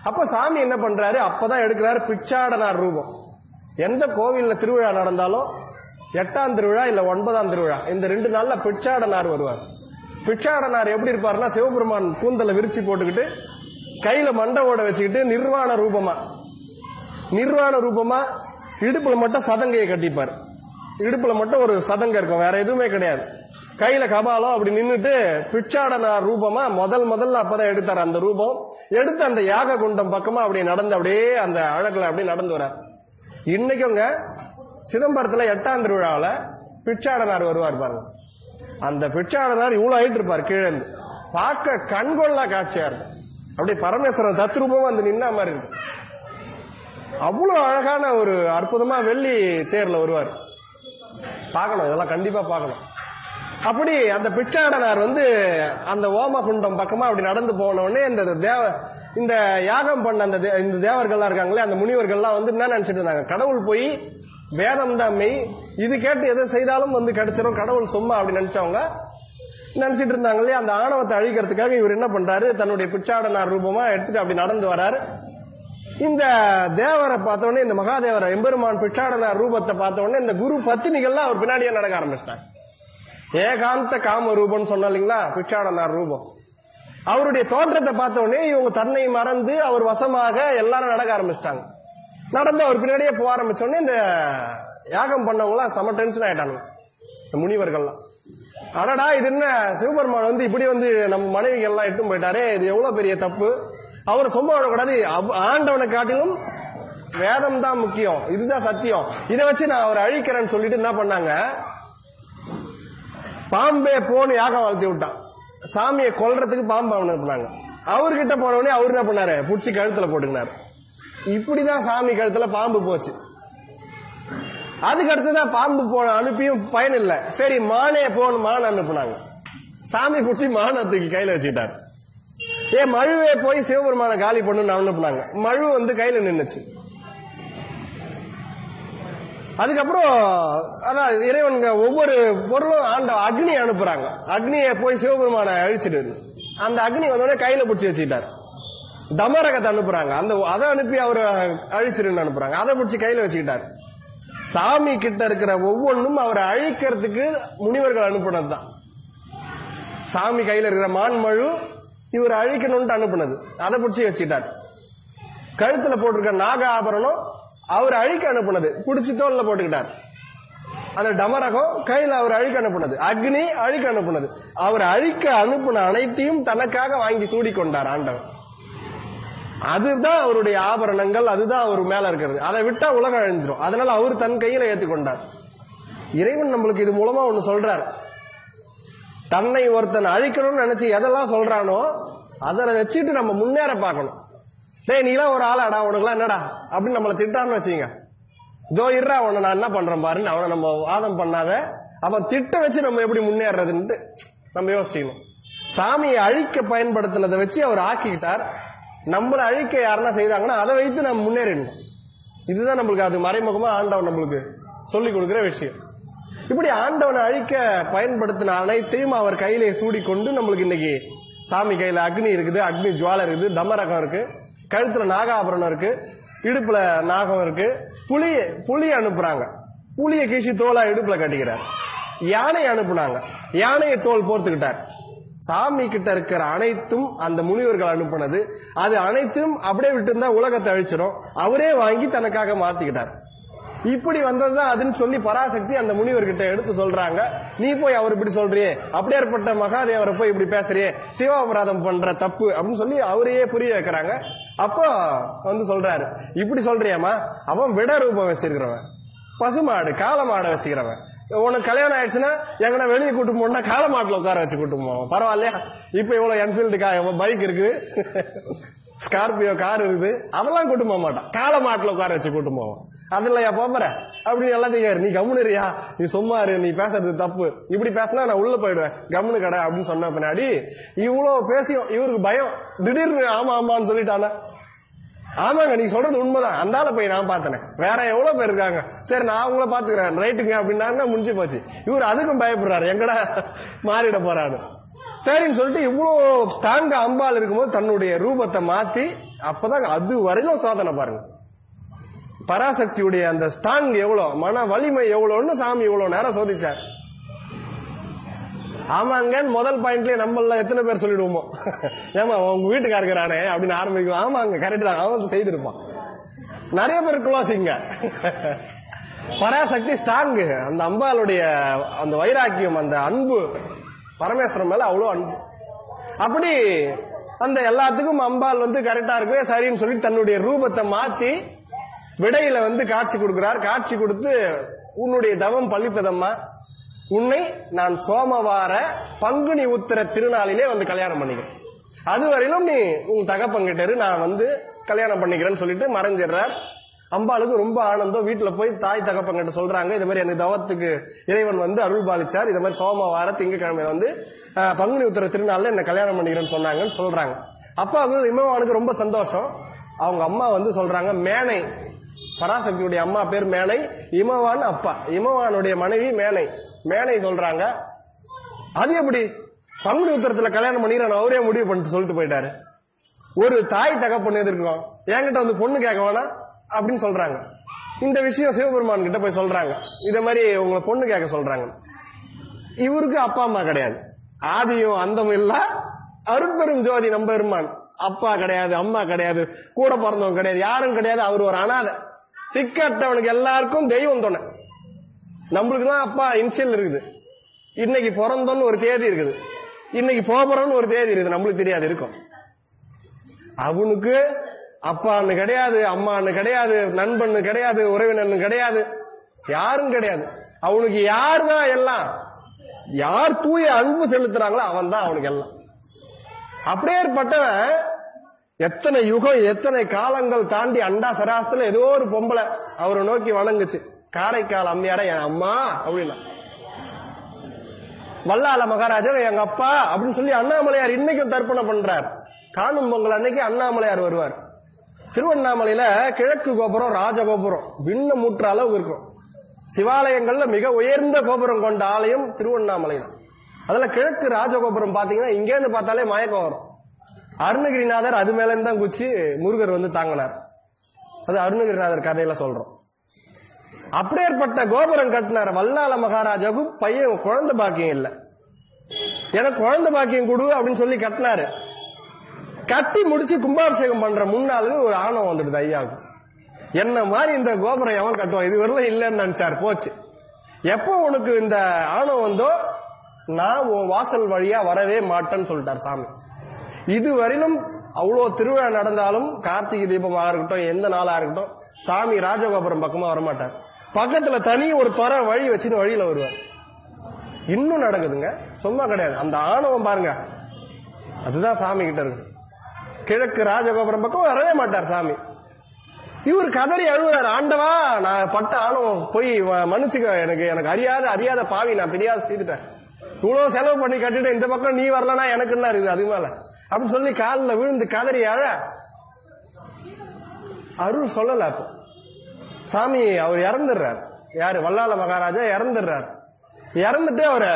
அப்ப சாமி என்ன பண்றாரு, அப்பதான் எடுக்கிறாரு பிச்சாடனார் ரூபம். எந்த கோவில்ல திருவிழா நடந்தாலும் 8ஆம் திருவிழா இல்ல 9ஆம் திருவிழா இந்த 2 நாள்ல பிச்சாடனார் வருவார். பிச்சாடனார் எப்படி இருப்பாருன்னா, சிவபெருமான் கூந்தலை விரிச்சு போட்டுக்கிட்டு கையில மண்டவோட வச்சுக்கிட்டு நிர்வாண ரூபமா இடுப்புல மட்டும் சதங்கையை கட்டிப்பார். இடுப்புல மட்டும் ஒரு சதங்கை இருக்கும், வேற எதுவுமே கிடையாது. கையில கபாலம் அப்படி நின்றுட்டு பிச்சாடனார் ரூபமா முதல்ல அப்பதான் எடுத்தார் அந்த ரூபம். எடுத்து அந்த யாக குண்டம் பக்கமா அப்படியே நடந்து அப்படியே அந்த அழகுல அப்படியே நடந்து வர்றார். இன்னைக்குங்க சிதம்பரத்துல 8ஆம் திருவிழாவில பிச்சாடனார் வருவார் பாருங்க. அந்த பிச்சாடனார் இவ்வளவு ஆயிட்டு இருப்பார், கீழே இருந்து பார்க்க கண்கொள்ளா காட்சியா இருக்கு. அப்படியே பரமேஸ்வரன் தத்ரூபமா வந்து நின்னா மாதிரி இருக்கு. அவ்வளவு அழகான ஒரு அற்புதமா வெள்ளி தேர்ல வருவார். பார்க்கணும், இதெல்லாம் கண்டிப்பா பார்க்கணும். அப்படி அந்த பிச்சாடனார் வந்து அந்த ஓம குண்டம் பக்கமா அப்படி நடந்து போன உடனே இந்த யாகம் பண்ண இந்த தேவர்கள்லாம் இருக்காங்களே, அந்த முனிவர்கள்லாம் வந்து என்ன நினைச்சிட்டு இருந்தாங்க, கடவுள் போய் வேதம் தான் மெய், இது கேட்டு எதை செய்தாலும் வந்து கிடைச்சிடும், கடவுள் சும்மா அப்படி நினைச்சவங்க நினைச்சிட்டு இருந்தாங்களே. அந்த ஆணவத்தை அழிக்கிறதுக்காக இவர் என்ன பண்றாரு, தன்னுடைய பிச்சாடனார் ரூபமா எடுத்துட்டு அப்படி நடந்து வராரு. இந்த தேவரை பார்த்த உடனே, இந்த மகாதேவரை எம்பெருமான் பிச்சாடனார் ரூபத்தை பார்த்த உடனே இந்த குரு பத்தினிகள்லாம் அவர் பின்னாடியே நடக்க ஆரம்பிச்சிட்டாங்க. ஏகாந்த காம ரூபம்னு சொன்ன இல்லைங்களா பிச்சாடனார் ரூபம். அவருடைய தோற்றத்தை பார்த்த உடனே இவங்க தன்னை மறந்து அவர் வசமாக எல்லாரும் நடக்க ஆரம்பிச்சிட்டாங்க. நடந்து அவர் பின்னாடியே போக ஆரம்பிச்ச உடனே இந்த யாகம் பண்ணவங்களாம் செம டென்ஷன் ஆயிட்டாங்க, இந்த முனிவர்கள்லாம். அடடா, இது என்ன சிவபெருமான் வந்து இப்படி வந்து நம்ம மனைவிகள் எல்லாம் எட்டும் போயிட்டாரே, இது எவ்வளவு பெரிய தப்பு, அவர் சும்மா விடக்கூடாது, ஆண்டவனை காட்டிலும் வேதம் தான் முக்கியம், இதுதான் சத்தியம், இதை வச்சு நான் அவரை அழிக்கிறேன்னு சொல்லிட்டு என்ன பண்ணாங்க, பாம்பே போன்னு யாகம் வளர்த்தி விட்டான். சாமியை கொல்றதுக்கு பாம்பு அனுப்புனாங்க. அவர்கிட்ட போன உடனே அவர் என்ன பண்ணாரு, புடிச்சு கழுத்துல போட்டுக்கினாரு. இப்படிதான் சாமி கழுத்துல பாம்பு போச்சு. அதுக்கு அடுத்துதான் பாம்பு அனுப்பியும் பயன் இல்லை, சரி மானே போன்னு மான் அனுப்புனாங்க. சாமி புடிச்சு மானை தூக்கி கையில வச்சுக்கிட்டாரு. மழுவே போய் சிவபெருமான காலி பண்ணுன்னு அனுப்புனாங்க. மழு வந்து கையில நின்னுச்சு. அதுக்கப்புறம் அதான் இறைவனுங்க ஒவ்வொரு பொருளும் ஆண்ட அக்னி அனுப்புறாங்க. அக்னியை போய் சிவபெருமான அழிச்சிட்டு, அந்த அக்னி வந்தோடனே கையில பிடிச்சி வச்சுக்கிட்டாரு. தமரகத்தை அனுப்புறாங்க, அதை அனுப்பி அவர் அழிச்சிருன்னு அனுப்புறாங்க, அதை பிடிச்சி கையில வச்சுக்கிட்டாரு. சாமி கிட்ட இருக்கிற ஒவ்வொன்றும் அவரை அழிக்கிறதுக்கு முனிவர்கள் அனுப்புனதுதான். சாமி கையில இருக்கிற மான்மழு இவர் அழிக்கணும்னு அனுப்புனது, அதை பிடிச்சி வச்சுக்கிட்டாரு. கழுத்துல போட்டிருக்க நாக ஆபரணம் அவர் அழிக்க அனுப்புனது, பிடிச்சி தோல்ல போட்டுக்கிட்டார். அந்த டமரகம் கையில அவர் அழிக்க அனுப்புனது, அக்னி அழிக்க அனுப்புனது. அவர் அழிக்க அனுப்புன அனைத்தையும் தனக்காக வாங்கி சூடிக்கொண்டார் ஆண்டவர். அதுதான் அவருடைய ஆபரணங்கள், அதுதான் அவர் மேல இருக்கிறது. அதை விட்டா உலகம் அழிஞ்சிடும், அதனால அவர் தன் கையில ஏற்றுக்கொண்டார். இறைவன் நம்மளுக்கு இது மூலமா ஒண்ணு சொல்றார், தன்னை ஒருத்தன் அழிக்கணும்னு நினைச்சு எதெல்லாம் சொல்றானோ அதை வச்சுட்டு நம்ம முன்னேற பார்க்கணும். டேய் நீலாம் ஒரு ஆளாடா, உனக்குலாம் என்னடா அப்படின்னு நம்மளை திட்டான்னு வச்சுங்க, இதோ இருறா உன்னை நான் என்ன பண்றேன் பாருன்னு அவனை நம்ம வாதம் பண்ணாத, அவன் திட்ட வச்சு நம்ம எப்படி முன்னேறதுன்னு நம்ம யோசிச்சுக்கணும். சாமியை அழிக்க பயன்படுத்தினதை வச்சு அவர் ஆக்கிக்கிட்டார். நம்மளை அழிக்க யாருன்னா செய்தாங்கன்னா அதை வைத்து நம்ம முன்னேறிடணும். இதுதான் நம்மளுக்கு அது மறைமுகமா ஆண்டவன் நம்மளுக்கு சொல்லிக் கொடுக்கிற விஷயம். இப்படி ஆண்டவனை அழிக்க பயன்படுத்தின அனைத்தையும் அவர் கையிலே சூடிக்கொண்டு நம்மளுக்கு இன்னைக்கு சாமி கையில அக்னி இருக்குது, அக்னி ஜுவாலை இருக்குது, தமரகம் இருக்கு, கழுத்துல நாகாபரணம் இருக்கு, இடுப்புல நாகம் இருக்கு. புலி அனுப்புறாங்க, புலியை கீழ்ச்சி தோலா இடுப்புல கட்டிக்கிறார். யானை அனுப்புனாங்க, யானையை தோல் போர்த்துக்கிட்டார். சாமி கிட்ட இருக்கிற அனைத்தும் அந்த முனிவர்கள் அனுப்புனது, அது அனைத்தும் அப்படியே விட்டு இருந்தா உலகத்தை அழிச்சிடும், அவரே வாங்கி தனக்காக மாத்திக்கிட்டார். இப்படி வந்ததுதான் அதுன்னு சொல்லி பராசக்தி அந்த முனிவர்கிட்ட எடுத்து சொல்றாங்க, நீ போய் அவர் இப்படி சொல்றியே, அப்படியேற்பட்ட மகாதேவரை போய் இப்படி பேசுறியே, சிவாபராதம் பண்ற தப்பு அப்படின்னு சொல்லி அவரையே புரிய வைக்கிறாங்க. அப்போ வந்து சொல்றாரு, இப்படி சொல்றியாமா, அவன் விட ரூபம் வச்சிருக்கிறவன், பசுமாடு காளை மாடை வச்சுக்கிறவன். உனக்கு கல்யாணம் ஆயிடுச்சுன்னா எங்கன்னா வெளியே கூட்டு போனா காளை மாட்டுல உட்கார வச்சு கூட்டு போவோம். பரவாயில்லையா? இப்ப இவ்வளவு என்ஃபீல்டு பைக் இருக்கு, ஸ்கார்பியோ கார் இருக்குது, அதெல்லாம் கூட்டு போக மாட்டான். காளை மாட்டுல உட்கார வச்சு கூட்டு போவோம். அதுலயா போற அப்படின்னு எல்லாத்தையும் நீ கம்முனுறியா, நீ சும்மாரு, நீ பேசுறது தப்பு, இப்படி பேசினா நான் உள்ள போயிடுவேன், கம்முனு கடை அப்படின்னு சொன்ன பின்னாடி இவ்வளவு பேசியும் இவருக்கு பயம். திடீர்னு ஆமா ஆமான்னு சொல்லிட்டானா, ஆமாங்க நீங்க சொல்றது உண்மைதான், அந்தால போய் நான் பார்த்தேன், வேற எவ்வளவு பேர் இருக்காங்க, சரி நான் அவங்கள பாத்துக்கிறேன் ரைட்டுங்க அப்படின்னா முடிஞ்சு போச்சு. இவர் அதுக்கும் பயப்படுறாரு, எங்கடா மாறிட போறாரு. சரின்னு சொல்லிட்டு இவ்வளவு ஸ்ட்ராங்கா அம்பாள் இருக்கும்போது தன்னுடைய ரூபத்தை மாத்தி, அப்பதான் அது வரையிலும் சோதனை பாருங்க. பராசக்தியுடைய அந்த ஸ்ட்ராங் எவ்வளவு, மன வலிமை எவ்வளவுன்னு சாமி இவ்வளவு நேரம் சோதிச்சார். ஆமாங்க முதல் பாயிண்ட்லயே நம்ம எத்தனை பேர் சொல்லிடுவோமோ, ஏமா உங்க வீட்டுக்காருக்கிறானே அப்படின்னு ஆரம்பிக்கும். ஆமாங்க கரெக்ட் தான், அவன் செய்திருப்பான். நிறைய பேர் குளோசிங்க. பராசக்தி ஸ்ட்ராங், அந்த அம்பாளுடைய அந்த வைராக்கியம், அந்த அன்பு பரமேஸ்வரன் மேல அவ்வளவு அன்பு. அப்படி அந்த எல்லாத்துக்கும் அம்பாள் கரெக்டா இருக்கு சரின்னு சொல்லி தன்னுடைய ரூபத்தை மாத்தி விடையில காட்சி கொடுக்கிறார். காட்சி கொடுத்து, உன்னுடைய தவம் பழித்ததம்மா, உன்னை நான் சோமவார பங்குனி உத்திர திருநாளிலே கல்யாணம் பண்ணிக்கிறேன், அதுவரையிலும் நீ உன் தகப்பங்கிட்டாரு, நான் கல்யாணம் பண்ணிக்கிறேன்னு சொல்லிட்டு மறைஞ்சிடுறார். அம்பாளுக்கு ரொம்ப ஆனந்தம். வீட்டுல போய் தாய் தகப்பங்கிட்ட சொல்றாங்க, இது மாதிரி எனக்கு தவத்துக்கு இறைவன் அருள் பாலிச்சார், இது மாதிரி சோமவார திங்கக்கிழமை பங்குனி உத்திர திருநாள்ல என்ன கல்யாணம் பண்ணிக்கிறேன்னு சொன்னாங்கன்னு சொல்றாங்க. அப்ப இமவானுக்கு ரொம்ப சந்தோஷம். அவங்க அம்மா சொல்றாங்க, மேனை, பராசக்தியுடைய அம்மா பேர் மேனை, இமவான் அப்பா, இமவானுடைய மனைவி மேனை. மேனை சொல்றாங்க, அது எப்படி பங்குனி உத்திரத்துல கல்யாணம் பண்ணிக்கிறேன் அவரே முடிவு பண்ணிட்டு சொல்லிட்டு போயிட்டாரு, ஒரு தாய் தகப்பன் இருக்கும், என்கிட்ட பொண்ணு கேட்க வேணாம் அப்படின்னு சொல்றாங்க. இந்த விஷயம் சிவபெருமான் கிட்ட போய் சொல்றாங்க, இத மாதிரி உங்களை பொண்ணு கேட்க சொல்றாங்க. இவருக்கு அப்பா அம்மா கிடையாது, ஆதியும் அந்தமும் இல்ல, அருட்பெரும் ஜோதி நம்பெருமான், அப்பா கிடையாது, அம்மா கிடையாது, கூட பிறந்தவங்க கிடையாது, யாரும் கிடையாது. அவர் ஒரு அனாதை, திக்கட்டவனுக்கு எல்லாருக்கும் தெய்வம் துணை. நம்மளுக்கு தான் அப்பா இன்சியல் இருக்குது, இன்னைக்கு பிறந்தோன்னு ஒரு தேதி இருக்குது, இன்னைக்கு போறோம்னு ஒரு தேதி இருக்குது, நம்மளுக்கு தெரியாது இருக்கும். அவனுக்கு அப்பான்னு கிடையாது, அம்மான்னு கிடையாது, நண்பன்னு கிடையாது, உறவினன்னு கிடையாது, யாரும் கிடையாது. அவனுக்கு யார் தான் எல்லாம், யார் தூய அன்பு செலுத்துறாங்களோ அவன் தான் அவனுக்கு எல்லாம். அப்படியேற்பட்டவன் எத்தனை யுகம் எத்தனை காலங்கள் தாண்டி அண்டா சராசத்துல ஏதோ ஒரு பொம்பளை அவரை நோக்கி வணங்குச்சு, காரைக்கால் அம்மையார என் அம்மா அப்படின்னா, வல்லால மகாராஜா எங்க அப்பா அப்படின்னு சொல்லி அண்ணாமலையார் இன்னைக்கும் தர்ப்பணம் பண்றார். காணும் பொங்கல் அன்னைக்கு அண்ணாமலையார் வருவார். திருவண்ணாமலையில கிழக்கு கோபுரம் ராஜகோபுரம் விண்ண மூற்ற அளவு இருக்கும். சிவாலயங்கள்ல மிக உயர்ந்த கோபுரம் கொண்ட ஆலயம் திருவண்ணாமலை தான். அதுல கிழக்கு ராஜகோபுரம் பாத்தீங்கன்னா இங்க இருந்து பார்த்தாலே மயக்கம் வரும். அருணகிரிநாதர் அது மேல தான் குச்சி முருகர் தாங்கினார். அது அருணகிரிநாதர் கதையில சொல்றோம். அப்படியேற்பட்ட கோபுரம் கட்டினார். வல்லால மகாராஜாவுக்கு பையன் குழந்தை பாக்கியம் இல்ல, எனக்கு குழந்தை பாக்கியம் கொடு அப்படின்னு சொல்லி கட்டினாரு. கட்டி முடிச்சு கும்பாபிஷேகம் பண்ற முன்னாளுக்கு ஒரு ஆணவம் வந்துடுது ஐயாவுக்கு, என்ன மாதிரி இந்த கோபுரம் எவன் கட்டுவான், இது வரலாம் இல்லைன்னு நினைச்சார். போச்சு. எப்போ உனக்கு இந்த ஆணவம் வந்தோ நான் உன் வாசல் வழியா வரவே மாட்டேன்னு சொல்லிட்டார் சாமி. இதுவரையிலும் அவ்வளவு திருவிழா நடந்தாலும் கார்த்திகை தீபமாக இருக்கட்டும் எந்த நாளா இருக்கட்டும் சாமி ராஜகோபுரம் பக்கமா வரமாட்டார். பக்கத்துல தனி ஒரு துறை வழி வச்சுன்னு வழியில வருவார். இன்னும் நடக்குதுங்க, சும்மா கிடையாது. அந்த ஆணவம் பாருங்க, அதுதான் சாமி கிட்ட இருக்கு. கிழக்கு ராஜகோபுரம் பக்கம் வரவே மாட்டார் சாமி. இவர் கதறி அழுவார், ஆண்டவா நான் பட்ட ஆணவம் போய் மன்னிச்சுக்க, எனக்கு அறியாத பாவி, நான் தெரியாத செய்துட்டேன், இவ்வளவு செலவு பண்ணி கட்டிட்டு இந்த பக்கம் நீ வரலன்னா எனக்கு என்ன இருக்குது அது மேல அப்படின்னு சொல்லி காலில் விழுந்து கதறி அழ. அருள் சொல்லல. அப்போ சாமி அவர் இறந்துடுறார். யாரு? வல்லால மகாராஜா இறந்துடுறார். இறந்துட்டு அவரை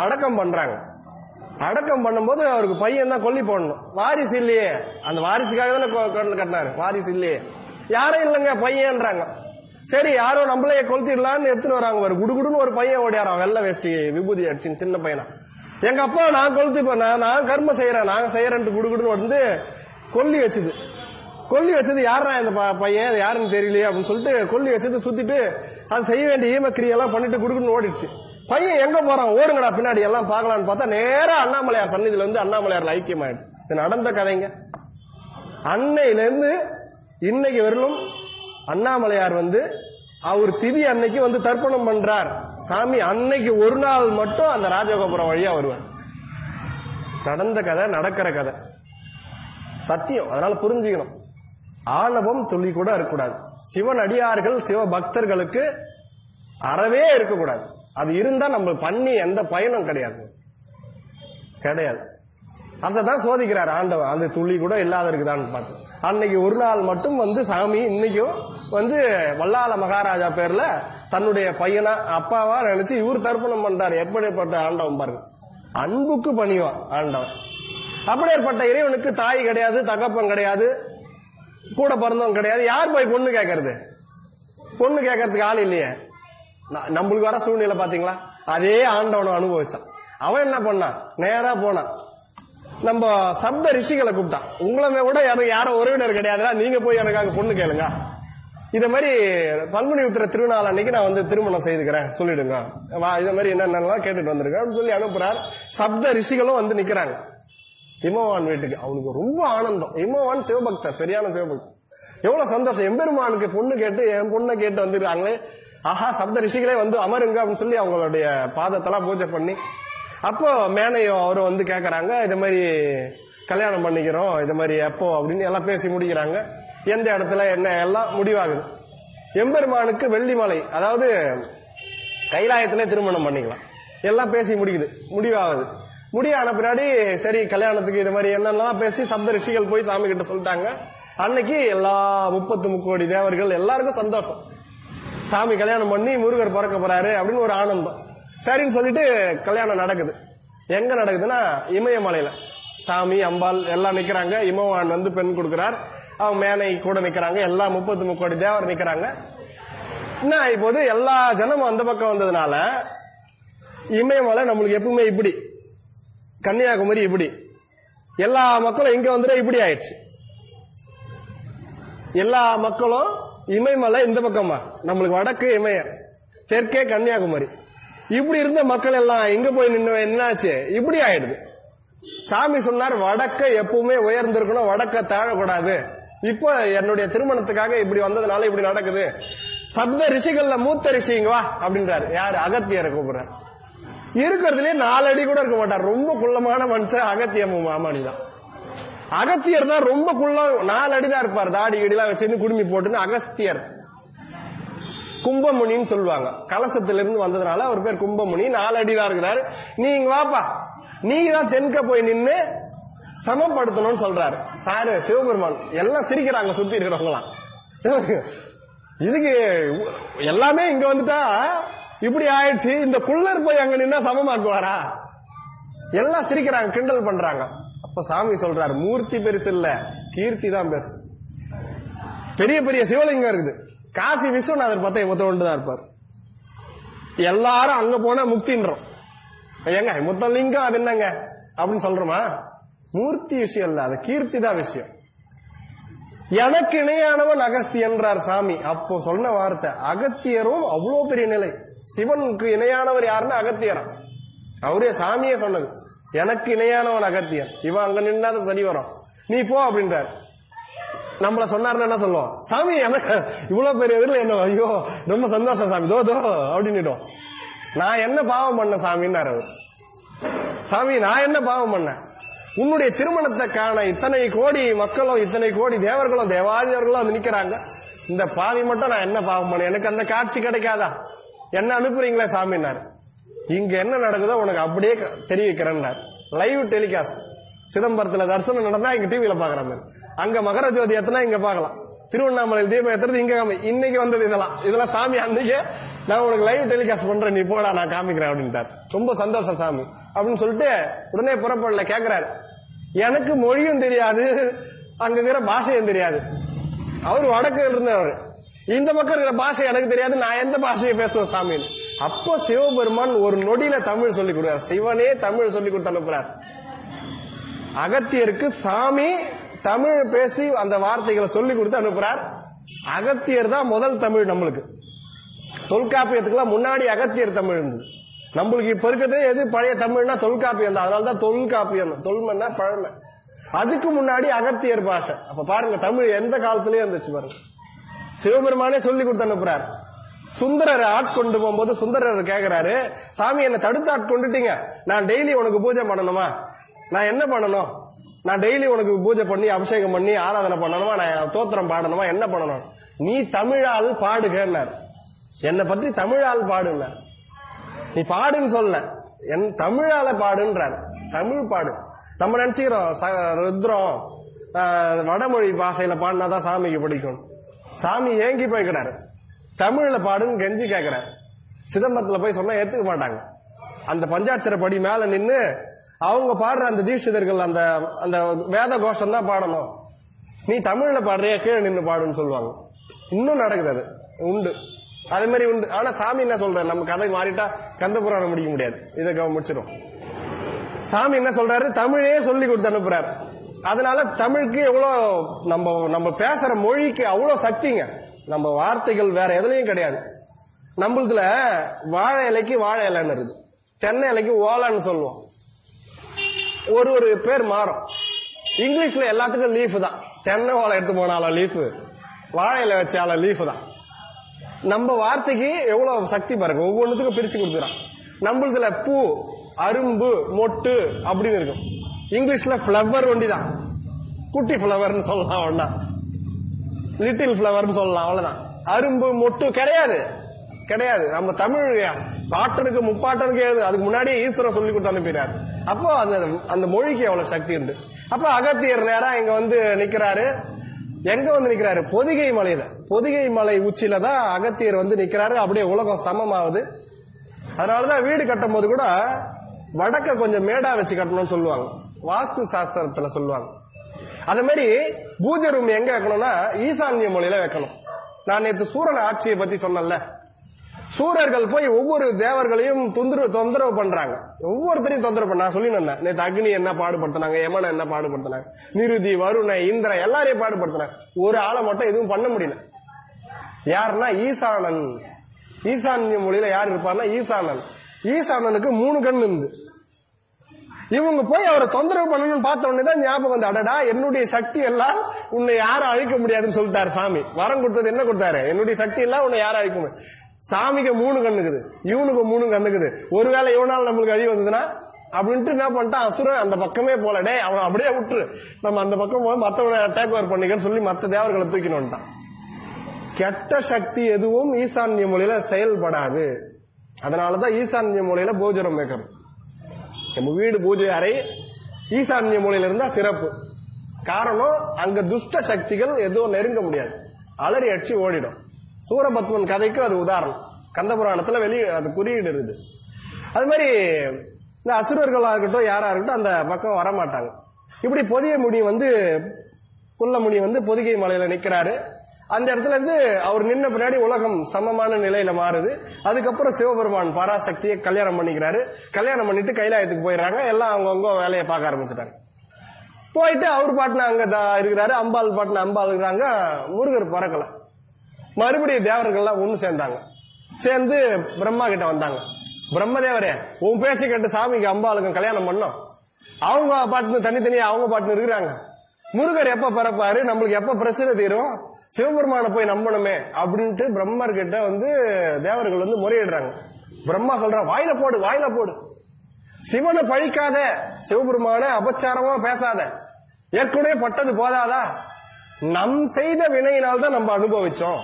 அடக்கம் பண்றாங்க. அடக்கம் பண்ணும்போது அவருக்கு பையன் தான் கொல்லி போடணும், வாரிசு இல்லையே. அந்த வாரிசுக்காக தானே கட்டினாரு, வாரிசு இல்லையே, யாரும் இல்லைங்க பையன்றாங்க. சரி யாரோ நம்மளே கொளுத்திடலான்னு எடுத்துட்டு வராங்க. ஒரு குடுகுடுன்னு ஒரு பையன் ஓடியாரான், வெள்ளை வேஷ்டி விபூதி அடிச்சு சின்ன பையனா. எங்க அப்பா நான் கொளுத்தி நான் கர்ம செய்யறேன் நாங்க செய்யறேன்ட்டு குடுகுடுன்னு கொல்லி வச்சுது. கொல்லி வச்சது யாரா இந்த பையன் யாருன்னு தெரியலையே அப்படின்னு சொல்லிட்டு கொல்லி வச்சது சுத்திட்டு அது செய்ய வேண்டிய ஈமக்கிரியெல்லாம் பண்ணிட்டு குடுக்குன்னு ஓடிடுச்சு. பையன் எங்க போறான், ஓடுங்கடா பின்னாடி எல்லாம் பாக்கலான்னு பார்த்தா நேரா அண்ணாமலையார் சன்னிதியில அண்ணாமலையார் ஐக்கியமாயிடுது. இது நடந்த கதைங்க. அன்னையில இருந்து இன்னைக்கு வரலும் அண்ணாமலையார் அவர் திதி அன்னைக்கு வந்து தர்ப்பணம் பண்றார் சாமி. அன்னைக்கு ஒரு நாள் மட்டும் அந்த ராஜகோபுரம் வழியா வருவார். நடந்த கதை, நடக்கிற கதை, சத்தியம். அதனால புரிஞ்சுக்கணும். ஆணவம் துளி கூட இருக்கக்கூடாது. சிவன் அடியார்கள் சிவ பக்தர்களுக்கு அறவே இருக்கக்கூடாது. அது இருந்தா நம்ம பண்ணி எந்த பயனும் கிடையாது. அததான் சோதிக்கிறார் ஆண்டவன். அந்த துளி கூட இல்லாத இருக்குதான்னு பார்த்து அன்னைக்கு ஒரு நாள் மட்டும் வந்து சாமி இன்னைக்கும் வந்து வல்லால மகாராஜா பேர்ல தன்னுடைய பையனா அப்பாவா நினைச்சு இவர் தர்ப்பணம் பண்றாரு. எப்படிப்பட்ட ஆண்டவன் பாருங்க, அன்புக்கு பணிவான் ஆண்டவன். அப்படியேற்பட்ட இறைவனுக்கு தாய் கிடையாது, தகப்பன் கிடையாது, கூட பிறந்தவன் கிடையாது. யார் போய் பொண்ணு கேட்கறது? பொண்ணு கேட்கறதுக்கு ஆள் இல்லையே. நம்மளுக்கு வர சூழ்நிலை பாத்தீங்களா? அதே ஆண்டவனை அனுபவிச்சான். அவன் என்ன பண்ணான்? நேரா போனான், நம்ம சப்த ரிஷிகளை கூப்பிட்டான். உங்களை கூட யாரோ உறவினர் கிடையாதுடா, நீங்க போய் எனக்காக பொண்ணு கேளுங்க. இத மாதிரி பங்குனி உத்திர திருநாள் அன்னைக்கு நான் வந்து திருமணம் செய்துக்கிறேன் சொல்லிடுங்க, இத மாதிரி என்னென்னலாம் கேட்டுட்டு வந்திருக்கேன் அப்படின்னு சொல்லி அனுப்புறார். சப்த ரிஷிகளும் வந்து நிக்கிறாங்க இமவான் வீட்டுக்கு. அவனுக்கு ரொம்ப ஆனந்தம். இமவான் சிவபக்தர், சரியான சிவபக்தர். எவ்வளவு சந்தோஷம், எம்பெருமானுக்கு பொண்ணு கேட்டு என் பொண்ணை கேட்டு வந்துருக்காங்களே, ஆஹா சப்த ரிஷிகளே வந்து அமருங்க அப்படின்னு சொல்லி அவங்களுடைய பாதத்தெல்லாம் பூஜை பண்ணி, அப்போ மேனையும் அவரும் வந்து கேட்கறாங்க, இது மாதிரி கல்யாணம் பண்ணிக்கிறோம், இது மாதிரி எப்போ அப்படின்னு எல்லாம் பேசி முடிக்கிறாங்க. எந்த இடத்துல என்ன எல்லாம் முடிவாகுது. எம்பெருமானுக்கு வெள்ளிமலை, அதாவது கைலாயத்திலே திருமணம் பண்ணிக்கலாம், எல்லாம் பேசி முடிக்குது, முடிவாகுது. முடியான பின்னாடி சரி கல்யாணத்துக்கு இது மாதிரி என்னெல்லாம் பேசி சப்த ரிஷிகள் போய் சாமி கிட்ட சொல்லிட்டாங்க. அன்னைக்கு எல்லா 33 கோடி தேவர்கள் எல்லாருக்கும் சந்தோஷம். சாமி கல்யாணம் பண்ணி முருகர் பிறக்க போறாரு அப்படின்னு ஒரு ஆனந்தம். சரின்னு சொல்லிட்டு கல்யாணம் நடக்குது. எங்க நடக்குதுன்னா இமயமலையில. சாமி அம்பாள் எல்லாம் நிக்கிறாங்க. இமவான் வந்து பெண் கொடுக்கிறார், அவங்க மேனை கூட நிக்கிறாங்க, எல்லா 33 கோடி தேவர் நிக்கிறாங்க. என்ன இப்போது எல்லா ஜனமும் அந்த பக்கம் வந்ததுனால இமயமலை நம்மளுக்கு எப்பவுமே இப்படி, கன்னியாகுமரி இப்படி, எல்லா மக்களும் இங்க வந்துடும் இப்படி ஆயிடுச்சு. எல்லா மக்களும் இமயமலை இந்த பக்கமா, நம்மளுக்கு வடக்கு இமய, தெற்கே கன்னியாகுமரி. இப்படி இருந்த மக்கள் எல்லாம் இங்க போய் நின்று என்னாச்சு, இப்படி ஆயிடுது. சாமி சொன்னார் வடக்க எப்பவுமே உயர்ந்திருக்கணும், வடக்க தாழக்கூடாது. இப்போ என்னுடைய திருமணத்துக்காக இப்படி வந்ததுனால இப்படி நடக்குது. சப்த ரிஷிகள்ல மூத்த ரிஷி இங்க வா அப்படின்றாரு. யாரு? அகத்தியரை கூப்பிடுறாரு. இருக்கிறதுலே 4 அடி கூட இருக்க மாட்டார், ரொம்ப குள்ளமான மனுஷன் அகத்திய மாமணிதான். அகத்தியர் தான் ரொம்ப குள்ளம், 4 அடி தான் இருப்பார், தாடி கடிலாம் வச்சுன்னு குடுமி போட்டுன்னு. அகஸ்தியர் கும்பமுனின்னு சொல்லுவாங்க. கலசத்திலிருந்து வந்ததுனால அவர் பேர் கும்பமுனி. 4 அடி தான் இருக்கிறாரு. நீங்க வாப்பா, நீங்க தான் தென்க போய் நின்று சமப்படுத்தணும்னு சொல்றாரு சாரு சிவபெருமான். எல்லாம் சிரிக்கிறாங்க சுத்தி இருக்கிறவங்களாம். இதுக்கு எல்லாமே இங்க வந்துட்டா இப்படி ஆயிடுச்சு, இந்த குள்ளர் போய் அங்க நின்னா சமமாக்குவாரா? எல்லாம் சிரிக்கிறாங்க, கிண்டல் பண்றாங்க. அப்ப சாமி சொல்றாரு, மூர்த்தி பெருசு இல்ல, கீர்த்தி தான் பெருசு. பெரிய பெரிய சிவலிங்கம் இருக்குது. காசி விஸ்வநாதர் பார்த்தா முத்தொண்டு தான் இருப்பார். எல்லாரும் அங்க போனா முக்தின்றோம். ஏங்க முத்தலிங்கம் அது என்னங்க அப்படின்னு சொல்றோமா? மூர்த்தி விஷயம் இல்ல, அது கீர்த்தி தான் விஷயம். எனக்கு இணையானவன் அகஸ்தியன்றார் சாமி. அப்போ சொன்ன வார்த்தை, அகத்தியரும் அவ்வளவு பெரிய நிலை. சிவனுக்கு இணையானவர் யாருன்னா அகத்தியரா. அவரே சாமியே சொன்னது, எனக்கு இணையானவன் அகத்தியன். இவன் அங்க நின்னாத சரி வரும், நீ போ அப்படின்றார். நம்மள சொன்னார்னா என்ன சொல்லுவோம்? சாமி எனக்கு இவ்வளவு பெரிய இதுல என்ன, ஐயோ ரொம்ப சந்தோஷம் சாமி, தோ தோ அப்படின்னுட்டோம். நான் என்ன பாவம் பண்ண சாமின்னாரு அவர். சாமி நான் என்ன பாவம் பண்ண? உன்னுடைய திருமணத்தை காண இத்தனை கோடி மக்களும் இத்தனை கோடி தேவர்களும் தேவாதியர்களும் வந்து நிக்கிறாங்க, இந்த பாவி மட்டும் நான் என்ன பாவம் பண்ண? எனக்கு அந்த காட்சி கிடைக்காதா? என்ன அனுப்புறீங்களே சாமின்னாரு. இங்க என்ன நடக்குதோ உனக்கு அப்படியே தெரிவிக்கிறேன்னார். Live telecast. சிதம்பரத்துல தரிசனம் நடந்தா இங்க டிவியில பாக்குற மாதிரி, அங்க மகர ஜோதி எத்தனை இங்க பாக்கலாம், திருவண்ணாமலையில் தீபம் ஏத்துறது இங்க இன்னைக்கு வந்தது. இதெல்லாம் சாமி அன்னைக்கு நான் உனக்கு லைவ் டெலிகாஸ்ட் பண்றேன், நீ போடா நான் காமிக்கிறேன் அப்படின்ட்டார். ரொம்ப சந்தோஷம் சாமி அப்படின்னு சொல்லிட்டு உடனே புறப்படல. கேக்குறாரு, எனக்கு மொழியும் தெரியாது, அங்க இருக்கிற பாஷையும் தெரியாது. அவரு வடக்கு இருந்தவர், இந்த பக்கம் இருக்கிற பாஷை எனக்கு தெரியாது, நான் எந்த பாஷையை பேசுவேன் சாமின்னு. அப்போ சிவபெருமான் ஒரு நொடியில தமிழ் சொல்லி கொடுக்கிறார். சிவனே தமிழ் சொல்லி கொடுத்து அனுப்புறார் அகத்தியருக்கு. சாமி தமிழ் பேசி அந்த வார்த்தைகளை சொல்லி கொடுத்து அனுப்புறார். அகத்தியர் தான் முதல் தமிழ். நம்மளுக்கு தொல்காப்பியத்துக்குலாம் முன்னாடி அகத்தியர் தமிழ் இருந்தது. நம்மளுக்கு இப்ப இருக்கிறதே எது பழைய தமிழ்னா தொல்காப்பியம் தான். அதனாலதான் தொல்காப்பியம், தொல்மன்னா பழமை. அதுக்கு முன்னாடி அகத்தியர் பாஷை. அப்ப பாருங்க தமிழ் எந்த காலத்திலேயே இருந்துச்சு பாருங்க. சிவபெருமானே சொல்லி கொடுத்து அனுப்புறார். சுந்தரர் ஆட்கொண்டு போகும்போது சுந்தரர் கேக்குறாரு, சாமி என்ன தடுத்து ஆட்கொண்டுட்டீங்க, நான் டெய்லி உனக்கு பூஜை பண்ணணுமா, நான் என்ன பண்ணணும், நான் டெய்லி உனக்கு பூஜை பண்ணி அபிஷேகம் பண்ணி ஆராதனை பண்ணணுமா, நான் தோத்திரம் பாடணுமா, என்ன பண்ணணும், நீ தமிழால் பாடுகிறார். என்னை பற்றி தமிழால் பாடுனார். நீ பாடுன்னு சொல்ல, என் தமிழால பாடுன்றார். தமிழ் பாடு. நம்ம நினைச்சுக்கிறோம் ருத்ரம் வடமொழி பாஷையில பாடினாதான் சாமிக்கு பிடிக்கும். சாமி ஏங்கி போய்க்கிறாரு, தமிழ்ல பாடுன்னு கெஞ்சி கேட்கிறாரு. சிதம்பரத்துல போய் சொன்னா ஏத்துக்க மாட்டாங்க. அந்த பஞ்சாட்சர படி மேல நின்னு அவங்க பாடுற அந்த தீட்சிதர்கள் அந்த அந்த வேத கோஷம் தான் பாடணும், நீ தமிழ்ல பாடுறிய கீழே நின்று பாடுன்னு சொல்லுவாங்க. இன்னும் நடக்குது, அது உண்டு, அதே மாதிரி உண்டு. ஆனா சாமி என்ன சொல்ற, நம்ம கதை மாறிட்டா கந்த புராணம் முடிக்க முடியாது, இதை முடிச்சிடும். சாமி என்ன சொல்றாரு, தமிழே சொல்லி கொடுத்து அனுப்புறாரு. அதனால தமிழுக்கு எவ்வளவு நம்ம பேசுற மொழிக்கு அவ்வளவு சக்திங்க. நம்ம வார்த்தைகள் வேற எதுலயும் கிடையாது. நம்மளதுல வாழை இலைக்கு வாழை இலைன்னு இருக்குது, தென்னை இலைக்கு ஓலான்னு சொல்லுவோம். ஒரு பேர் மாறும். இங்கிலீஷ்ல எல்லாத்துக்கும் லீஃப் தான். தென்னை ஓலை எடுத்து போனாலும் லீஃப், வாழை இலை வச்சாலும் லீஃப் தான். நம்ம வார்த்தைக்கு எவ்வளவு சக்தி பாருங்க, ஒவ்வொன்றுத்துக்கும் பிரிச்சு கொடுத்துறான். நம்மளதுல பூ, அரும்பு, மொட்டு அப்படின்னு இருக்கும். இங்கிலீஷ்ல பிளவர் ஒண்டிதான், குட்டி பிளவர்னு சொல்லலாம், ஒன்னா லிட்டில் பிளவர்னு சொல்லலாம், அவ்வளவுதான். அரும்பு மொட்டு கிடையாது கிடையாது. நம்ம தமிழ் பாட்டனுக்கு முப்பாட்டனுக்கு எழுது, அதுக்கு முன்னாடியே ஈஸ்வரன் சொல்லி கொடுத்து அனுப்பிடுறாரு. அப்போ அந்த மொழிக்கு எவ்வளவு சக்தி உண்டு. அப்போ அகத்தியர் நேரம் இங்க வந்து நிக்கிறாரு. எங்க வந்து நிக்கிறாரு, பொதிகை மலையில. பொதிகை மலை உச்சியில தான் அகத்தியர் வந்து நிக்கிறாரு. அப்படியே உலகம் சமமாகுது. அதனாலதான் வீடு கட்டும் போது கூட வடக்க கொஞ்சம் மேடா வச்சு கட்டணும்னு சொல்லுவாங்க, வாஸ்து சாஸ்திரத்துல சொல்லுவாங்க. அதே மாதிரி பூஜை ரூம் எங்க வைக்கணும்னா ஈசான்ய மொழியில வைக்கணும். நான் நேற்று சூரன் ஆட்சியை பத்தி சொன்னேன்ல, சூரர்கள் போய் ஒவ்வொரு தேவர்களையும் தொந்தரவு பண்றாங்க, ஒவ்வொருத்தரையும் தொந்தரவு பண்ண. நான் சொல்லி வந்தேன் நேற்று, அக்னி என்ன பாடுபடுத்தினாங்க, யமனை என்ன பாடுபடுத்தினாங்க, நிருதி, வருணை, இந்திர எல்லாரையும் பாடுபடுத்தினாங்க. ஒரு ஆளை மட்டும் எதுவும் பண்ண முடியல. யாருன்னா ஈசானன். ஈசான்ய மொழியில யார் இருப்பார்னா ஈசானன். ஈசானனுக்கு 3 கண் இருந்து இவங்க போய் அவரை தொந்தரவு பண்ணணும்னு பார்த்த உடனே தான் ஞாபகம் வந்து, அடடா என்னுடைய சக்தி எல்லாம் உன்னை யாரும் அழிக்க முடியாதுன்னு சொல்லிட்டாரு சாமி. வரம் கொடுத்தது என்ன கொடுத்தாரு, என்னுடைய சக்தி எல்லாம் உன்னை யாரும் அழிக்க முடியாது. சாமிக்கு 3 கண்ணுக்குது, இவனுக்கு 3 கண்ணுக்குது. ஒருவேளை இவனால நம்மளுக்கு அழி வந்ததுன்னா அப்படின்ட்டு என்ன பண்ணிட்டான் அசுரன், அந்த பக்கமே போல, டே அவன் அப்படியே விட்டுரு, நம்ம அந்த பக்கம் போய் மத்தவனை டேக் ஓவர் பண்ணிக்கன்னு சொல்லி மத்த தேவர்களை தூக்கினோன்ட்டான். கெட்ட சக்தி எதுவும் ஈசான்ய மொழியில செயல்படாது. அதனாலதான் ஈசான்ய மொழியில பூஜரம் வைக்கணும். நம்ம வீடு பூஜை அறை ஈசான்ய மொழியில இருந்தா சிறப்பு. காரணம், அங்க துஷ்ட சக்திகள் எதுவும் நெருங்க முடியாது, அலறி அடிச்சு ஓடிடும். சூரபத்மன் கதைக்கு அது உதாரணம். கந்த புராணத்துல அது குறியீடு இருக்குது. அது மாதிரி இந்த அசுரர்களா இருக்கட்டும் யாரா இருக்கட்டும் அந்த பக்கம் வரமாட்டாங்க. இப்படி பொதிகை முனி வந்து குள்ள முனி வந்து பொதிகை மலையில நிக்கிறாரு. அந்த இடத்துல இருந்து அவர் நின்ன பின்னாடி உலகம் சமமான நிலையில மாறுது. அதுக்கப்புறம் சிவபெருமான் பராசக்தியை கல்யாணம் பண்ணிக்கிறாரு. கல்யாணம் பண்ணிட்டு கைலாயத்துக்கு போயிடுறாங்க. எல்லாம் அவங்கவுங்க வேலையை பார்க்க ஆரம்பிச்சுட்டாங்க. போயிட்டு அவர் பாட்டுன அங்க இருக்கிறாரு, அம்பாள் பாட்டுன அம்பாள் இருக்கிறாங்க. முருகர் பறக்கல. மறுபடியும் தேவர்கள்லாம் ஒண்ணு சேர்ந்தாங்க. சேர்ந்து பிரம்மா கிட்ட வந்தாங்க. பிரம்மதேவரே, உன் பேச்சு கேட்டு சாமிக்கு அம்பாளுக்கும் கல்யாணம் பண்ணோம். அவங்க பாட்டுன்னு தனித்தனியா அவங்க பாட்டுன்னு இருக்கிறாங்க. முருகர் எப்ப பிறப்பாரு, நம்மளுக்கு எப்ப பிரச்சனை தீரும், சிவபெருமான போய் நம்பணுமே அப்படின்ட்டு பிரம்மர் கிட்ட வந்து தேவர்கள் வந்து முறையிடுறாங்க. பிரம்மா சொல்ற, வாயில போடு வாயில போடு, சிவனை பழிக்காத, சிவபெருமான அபச்சாரமா பேசாத, ஏற்கனவே பட்டது போதாதா, நம் செய்த வினையினால் தான் நம்ம அனுபவிச்சோம்.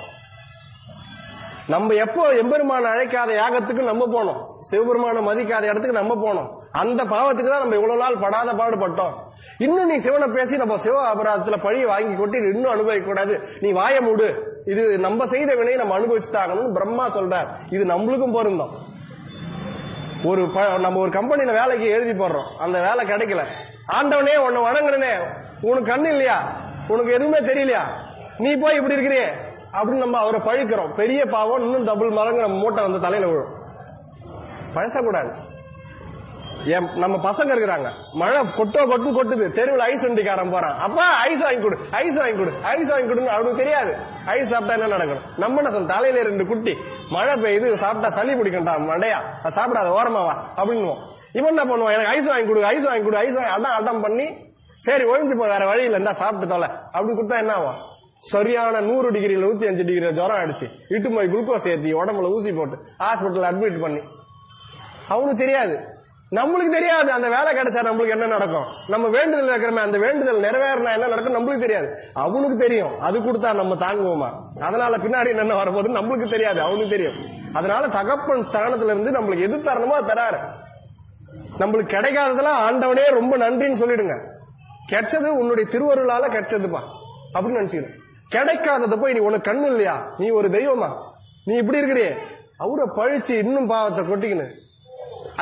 நம்ம எப்போ எம்பெருமான அழைக்காத யாகத்துக்கு நம்ம போனோம், சிவபெருமான மதிக்காத இடத்துக்கு நம்ம போனோம். அந்த பாவத்துக்கு தான் நம்ம இவ்வளவு நாள் படாத பாடுபட்டோம். இன்னும் நீ சிவனை பேசி நம்ம சிவ அபராதத்துல பழியை வாங்கி கொட்டி இன்னும் அனுபவிக்க கூடாது, நீ வாய மூடு, இது நம்ம செய்த வினையை நம்ம அனுபவிச்சுட்டாகணும்னு பிரம்மா சொல்றார். இது நம்மளுக்கும் பொருந்தும். நம்ம ஒரு கம்பெனியில வேலைக்கு எழுதி போடுறோம், அந்த வேலை கிடைக்கல. ஆண்டவனே உன்னை வணங்குறனே, உனக்கு கண்ணு இல்லையா, உனக்கு எதுவுமே தெரியலையா, நீ போய் இப்படி இருக்கிறியே அப்படின்னு நம்ம அவரை பழிக்கிறோம். பெரிய பாவம், இன்னும் டபுள் மடங்கு நம்ம மூட்டை வந்து தலையில விழும். பழசக்கூடாது. நம்ம பசங்க இருக்கிறாங்க, மழை கொட்டுன்னு கொட்டுது, தெருவில் ஐஸ் வண்டிக்காரன் போறான், அப்பா ஐஸ் வாங்கி கொடு ஐஸ் வாங்கி கொடு ஐஸ் வாங்கி கொடுன்னு அவனுக்கு தெரியாது. ஐஸ் சாப்பிட்டா என்ன நடக்கணும். நம்ம என்ன சொல்ல, தலையில 2 குட்டி மழை பெய்யுது, சாப்பிட்டா சளி பிடிக்கண்டா மண்டையா, சாப்பிடாத ஓரமாவா அப்படின்னு. இவன் என்ன பண்ணுவான், எனக்கு ஐஸ் வாங்கி கொடு ஐஸ் வாங்கி கொடு ஐஸ் வாங்கி அடம் பண்ணி, சரி ஒழிஞ்சு போ, வேற வழி இல்ல, இருந்தா சாப்பிட்டு தொலை அப்படின்னு கொடுத்தா என்ன ஆகும், சரியான 100 டிகிரியில 105 டிகிரி ஜுரம் ஆயிடுச்சு. இட்டு போய் குளுக்கோஸ் ஏத்தி உடம்புல ஊசி போட்டு ஹாஸ்பிட்டல் அட்மிட் பண்ணி. அவனுக்கு தெரியாது, நம்மளுக்கு தெரியாது அந்த வேலை கிடைச்சா நம்மளுக்கு என்ன நடக்கும், நம்ம வேண்டுதல் வைக்கிறோமே அந்த வேண்டுதல் நிறைவேறினா என்ன நடக்கும் நம்மளுக்கு தெரியாது. அவனுக்கு தெரியும். அது கொடுத்தா நம்ம தாங்குவோமா? அதனால பின்னாடி என்ன வரப்போகுது நம்மளுக்கு தெரியாது, அவனுக்கு தெரியும். அதனால தகப்பன் ஸ்தானத்துல இருந்து நம்மளுக்கு எது தரணுமோ தராரு. நம்மளுக்கு கிடைக்காததெல்லாம் ஆண்டவனே ரொம்ப நன்றின்னு சொல்லிடுங்க. கிடைச்சது உன்னுடைய திருவருளால கிடைச்சதுப்பா அப்படின்னு நினைச்சுக்கிறேன். கிடைக்காதத போய் நீ உனக்கு கண்ணு இல்லையா, நீ ஒரு தெய்வமா, நீ இப்படி இருக்கிறியே அவரை பழிச்சு இன்னும் பாவத்தை கொட்டிக்கின்னு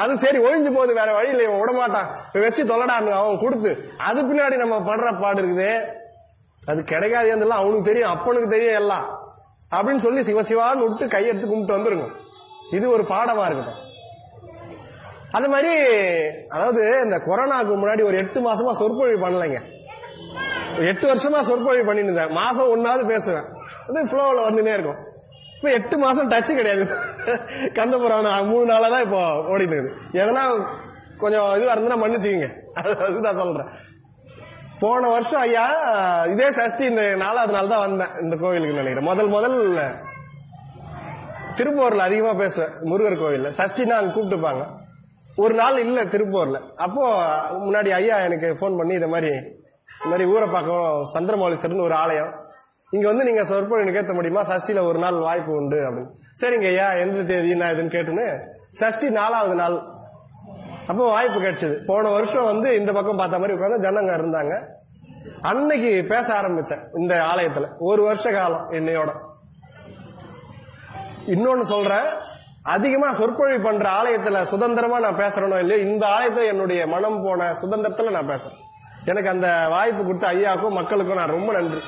அது சரி ஒழிஞ்சு போகுது, வேற வழி இல்லை, இவன் விடமாட்டான், வச்சு தொலைடான்னு அவன் கொடுத்து அது பின்னாடி நம்ம படுற பாடு இருக்குதே, அது கிடைக்காது அவனுக்கு தெரியும், அப்பனுக்கு தெரியும் எல்லாம் அப்படின்னு சொல்லி சிவசிவான்னு விட்டு கையெடுத்து கும்பிட்டு வந்துருங்க. இது ஒரு பாடமா இருக்கட்டும். அது மாதிரி அதாவது இந்த கொரோனாவுக்கு முன்னாடி ஒரு 8 மாசமா சொற்பொழிவு பண்ணலைங்க. 8 வருஷமா சொற்பொழிவு பண்ணிட்டு இருந்தேன். மாசம் ஒன்னாவது பேசுவேன், அது ஃப்ளோவில் வந்துனே இருக்கும். இப்ப 8 மாசம் டச்சு கிடையாது. கந்தபுராணம் 3 நாளா தான் இப்போ ஓடிட்டு இருக்குது. எதனா கொஞ்சம் இதுவா இருந்தா மன்னிச்சுக்கீங்க, அதுதான் சொல்றேன். போன வருஷம் ஐயா இதே சஷ்டி இந்த 4வது நாள் தான் வந்தேன் இந்த கோவிலுக்கு நினைக்கிறேன். முதல் திருப்பூர்ல அதிகமா பேசுவேன். முருகர் கோவில்ல சஷ்டினா அங்க கூப்பிட்டுப்பாங்க. ஒரு நாள் இல்ல திருப்பூர்ல. அப்போ முன்னாடி ஐயா எனக்கு போன் பண்ணி இந்த மாதிரி ஊரப்பாக்கம் சந்திரமௌலீஸ்வரர்னு ஒரு ஆலயம், இங்க வந்து நீங்க சொற்பொழிவு கேட்க முடியுமா, சஷ்டியில ஒரு நாள் வாய்ப்பு உண்டு அப்படின்னு. சரிங்க ஐயா எந்த தேதி என்ன இதுன்னு கேட்டுன்னு சஷ்டி 4வது நாள் அப்போ வாய்ப்பு கிடைச்சது. போன வருஷம் வந்து இந்த பக்கம் பார்த்த மாதிரி உட்கார்ந்து ஜனங்க இருந்தாங்க. அன்னைக்கு பேச ஆரம்பிச்சேன் இந்த ஆலயத்துல 1 வருஷ காலம் என்னையோட. இன்னொன்னு சொல்றேன், அதிகமா சொற்பொழிவு பண்ற ஆலயத்துல சுதந்திரமா நான் பேசுறேனோ இல்லையோ, இந்த ஆலயத்துல என்னுடைய மனம் போன சுதந்திரத்துல நான் பேசுறேன். எனக்கு அந்த வாய்ப்பு கொடுத்த ஐயாவுக்கும் மக்களுக்கும் நான் ரொம்ப நன்றி.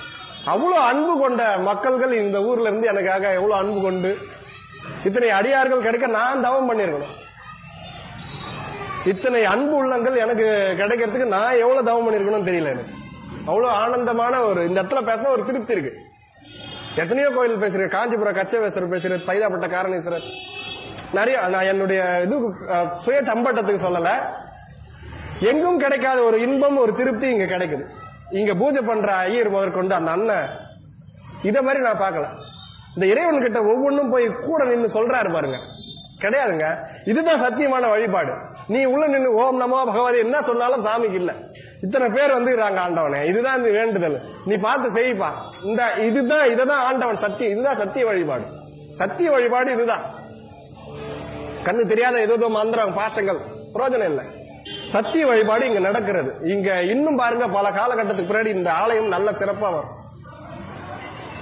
அவ்வளவு அன்பு கொண்ட மக்கள்கள் இந்த ஊர்ல இருந்து எனக்காக எவ்வளவு அன்பு கொண்டு இத்தனை அடியார்கள் கிடைக்க நான் தவம் பண்ணிருக்கணும். இத்தனை அன்பு உள்ளங்கள் எனக்கு கிடைக்கிறதுக்கு நான் எவ்வளவு தவம் பண்ணிருக்கணும் தெரியல. எனக்கு அவ்வளவு ஆனந்தமான இந்த இடத்துல பேசினா ஒரு திருப்தி இருக்கு. எத்தனையோ கோயில் பேசுறேன், காஞ்சிபுரம் கச்சேவேஸ்வரர் பேசுறேன், சைதாப்பட்ட காரணேஸ்வரர், நிறைய. நான் என்னுடைய இது சுய தம்பட்டத்துக்கு சொல்லல, எங்கும் கிடைக்காத ஒரு இன்பம் ஒரு திருப்தி இங்க கிடைக்குது. இங்க பூஜை பண்ற ஐயர் முதற்கொண்டு அந்த அண்ணன் இத மாதிரி நான் பார்க்கல. இந்த இறைவன் கிட்ட ஒவ்வொன்றும் போய் கூட நின்று சொல்றாரு பாருங்க, கிடையாதுங்க. இதுதான் சத்தியமான வழிபாடு. நீ உள்ள நின்று ஓம் நமோ பகவதி என்ன சொன்னாலும் சாமிக்கு இல்ல. இத்தனை பேர் வந்துடுறாங்க ஆண்டவனே, இதுதான் இந்த வேண்டுதல், நீ பார்த்து செய்ப்பா, இதுதான் ஆண்டவன் சத்தியம், இதுதான் சத்திய வழிபாடு. சத்திய வழிபாடு இதுதான். கண்ணு தெரியாத ஏதோ மந்திரம் பாசங்கள் பிரயோஜனம் இல்லை. சத்திய வழிபாடு இங்க நடக்கிறது. இங்க இன்னும் பாருங்க, பல காலகட்டத்துக்கு பின்னாடி இந்த ஆலயம் நல்ல சிறப்பா வரும்.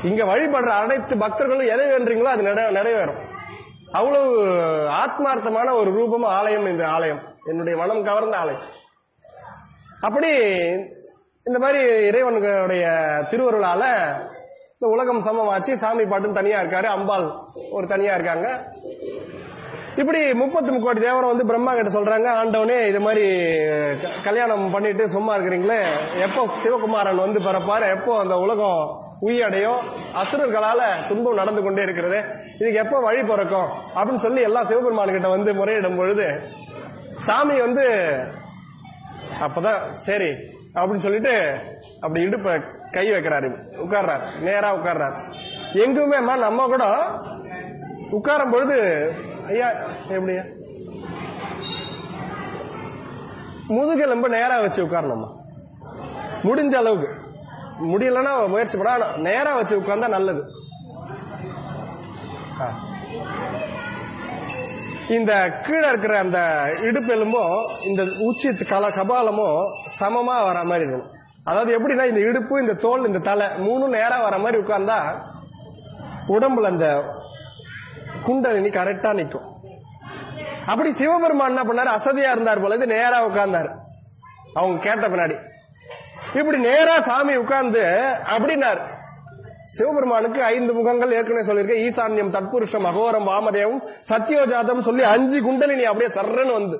இங்க வழிபடுற அனைத்து பக்தர்களும் எதை வேண்டீங்களோ அது நிறைவேறும். அவ்வளவு ஆத்மார்த்தமான ஒரு ரூபம் ஆலயம் இந்த ஆலயம், என்னுடைய மனம் கவர்ந்த ஆலயம். அப்படி இந்த மாதிரி இறைவனுடைய திருவருளால இந்த உலகம் சமமாச்சு. சாமி பாட்டுன்னு தனியா இருக்காரு, அம்பாள் ஒரு தனியா இருக்காங்க. இப்படி 33 கோடி தேவரம் வந்து பிரம்மா கிட்ட சொல்றாங்க, ஆண்டவனே இது மாதிரி கல்யாணம் பண்ணிட்டு சும்மா இருக்கிறீங்களே, எப்போ சிவகுமாரன் வந்து பிறப்பாரு, எப்போ அந்த உலகம் உயிரடையும், அசுரர்களால துன்பம் நடந்து கொண்டே இருக்கிறது, இதுக்கு எப்போ வழி பிறக்கும் அப்படின்னு சொல்லி எல்லாம் சிவபெருமான் கிட்ட வந்து முறையிடும் பொழுது சாமி வந்து அப்பதான் சரி அப்படின்னு சொல்லிட்டு அப்படி இடுப்ப கை வைக்கிறாரு, உட்கார்றாரு, நேரா உட்கார்றாரு. எங்குமே நம்ம கூட உட்காரும் பொழுது ஐயா எப்படியா முதுகெலும்ப நேரா வச்சு உட்காரணுமா, முடிஞ்ச அளவுக்கு, முடியலன்னா முயற்சி பட நேரா வச்சு உட்கார்ந்தா நல்லது. இந்த கீழே இருக்கிற அந்த இடுப்பு எலும்பும் இந்த உச்சி கபாலமும் சமமா வர மாதிரி இருக்கணும். அதாவது எப்படின்னா இந்த இடுப்பு, இந்த தோல், இந்த தலை 3 நேரா வர மாதிரி உட்கார்ந்தா உடம்புல அந்த குண்டலினி கரெக்டா நிக்கும். அப்படி சிவபெருமான் என்ன பண்ணாரு, அசதியா இருந்தார் போல, இது நேரா உட்கார்ந்தாரு. அவங்க கேட்ட பின்னாடி இப்படி நேரா சாமி உட்கார்ந்து அப்படின்னாரு. சிவபெருமானுக்கு 5 முகங்கள் ஏற்கனவே சொல்லியிருக்கேன். ஈசான்யம், தட்புருஷம், அகோரம், வாமதேவம், சத்தியோஜாதம் சொல்லி 5 குண்டலினி அப்படியே சர்றன்னு வந்து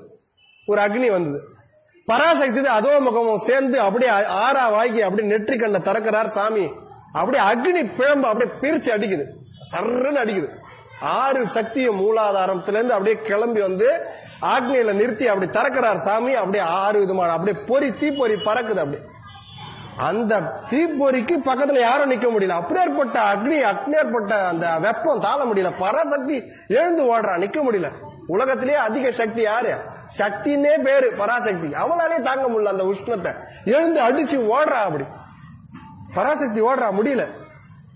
ஒரு அக்னி வந்தது. பராசக்தி அதோ முகமும் சேர்ந்து அப்படியே 6 வாய்க்கு அப்படியே நெற்றி கண்ண திறக்கிறார் சாமி. அப்படியே அக்னி பிழம்பு அப்படியே பிரிச்சு அடிக்குது, சர்றன்னு அடிக்குது. 6 சக்தியும் மூலாதாரத்திலிருந்து அப்படியே கிளம்பி வந்து ஆக்னியில நிறுத்தி அப்படி திறக்கிறார் சாமி. அப்படியே 6 விதமான அப்படியே பொறி தீப்பொறி பறக்குது. அப்படியே அந்த தீப்பொறிக்கு பக்கத்துல யாரும் நிக்க முடியல. அப்படியேற்பட்ட அக்னியேற்பட்ட அந்த வெப்பம் தாழ முடியல. பராசக்தி எழுந்து ஓடுறான், நிக்க முடியல. உலகத்திலேயே அதிக சக்தி யாரு? சக்தின்னே பேரு பராசக்தி. அவளாலே தாங்க முடியல அந்த உஷ்ணத்தை. எழுந்து அடிச்சு ஓடுறா. அப்படி பராசக்தி ஓடுறா, முடியல.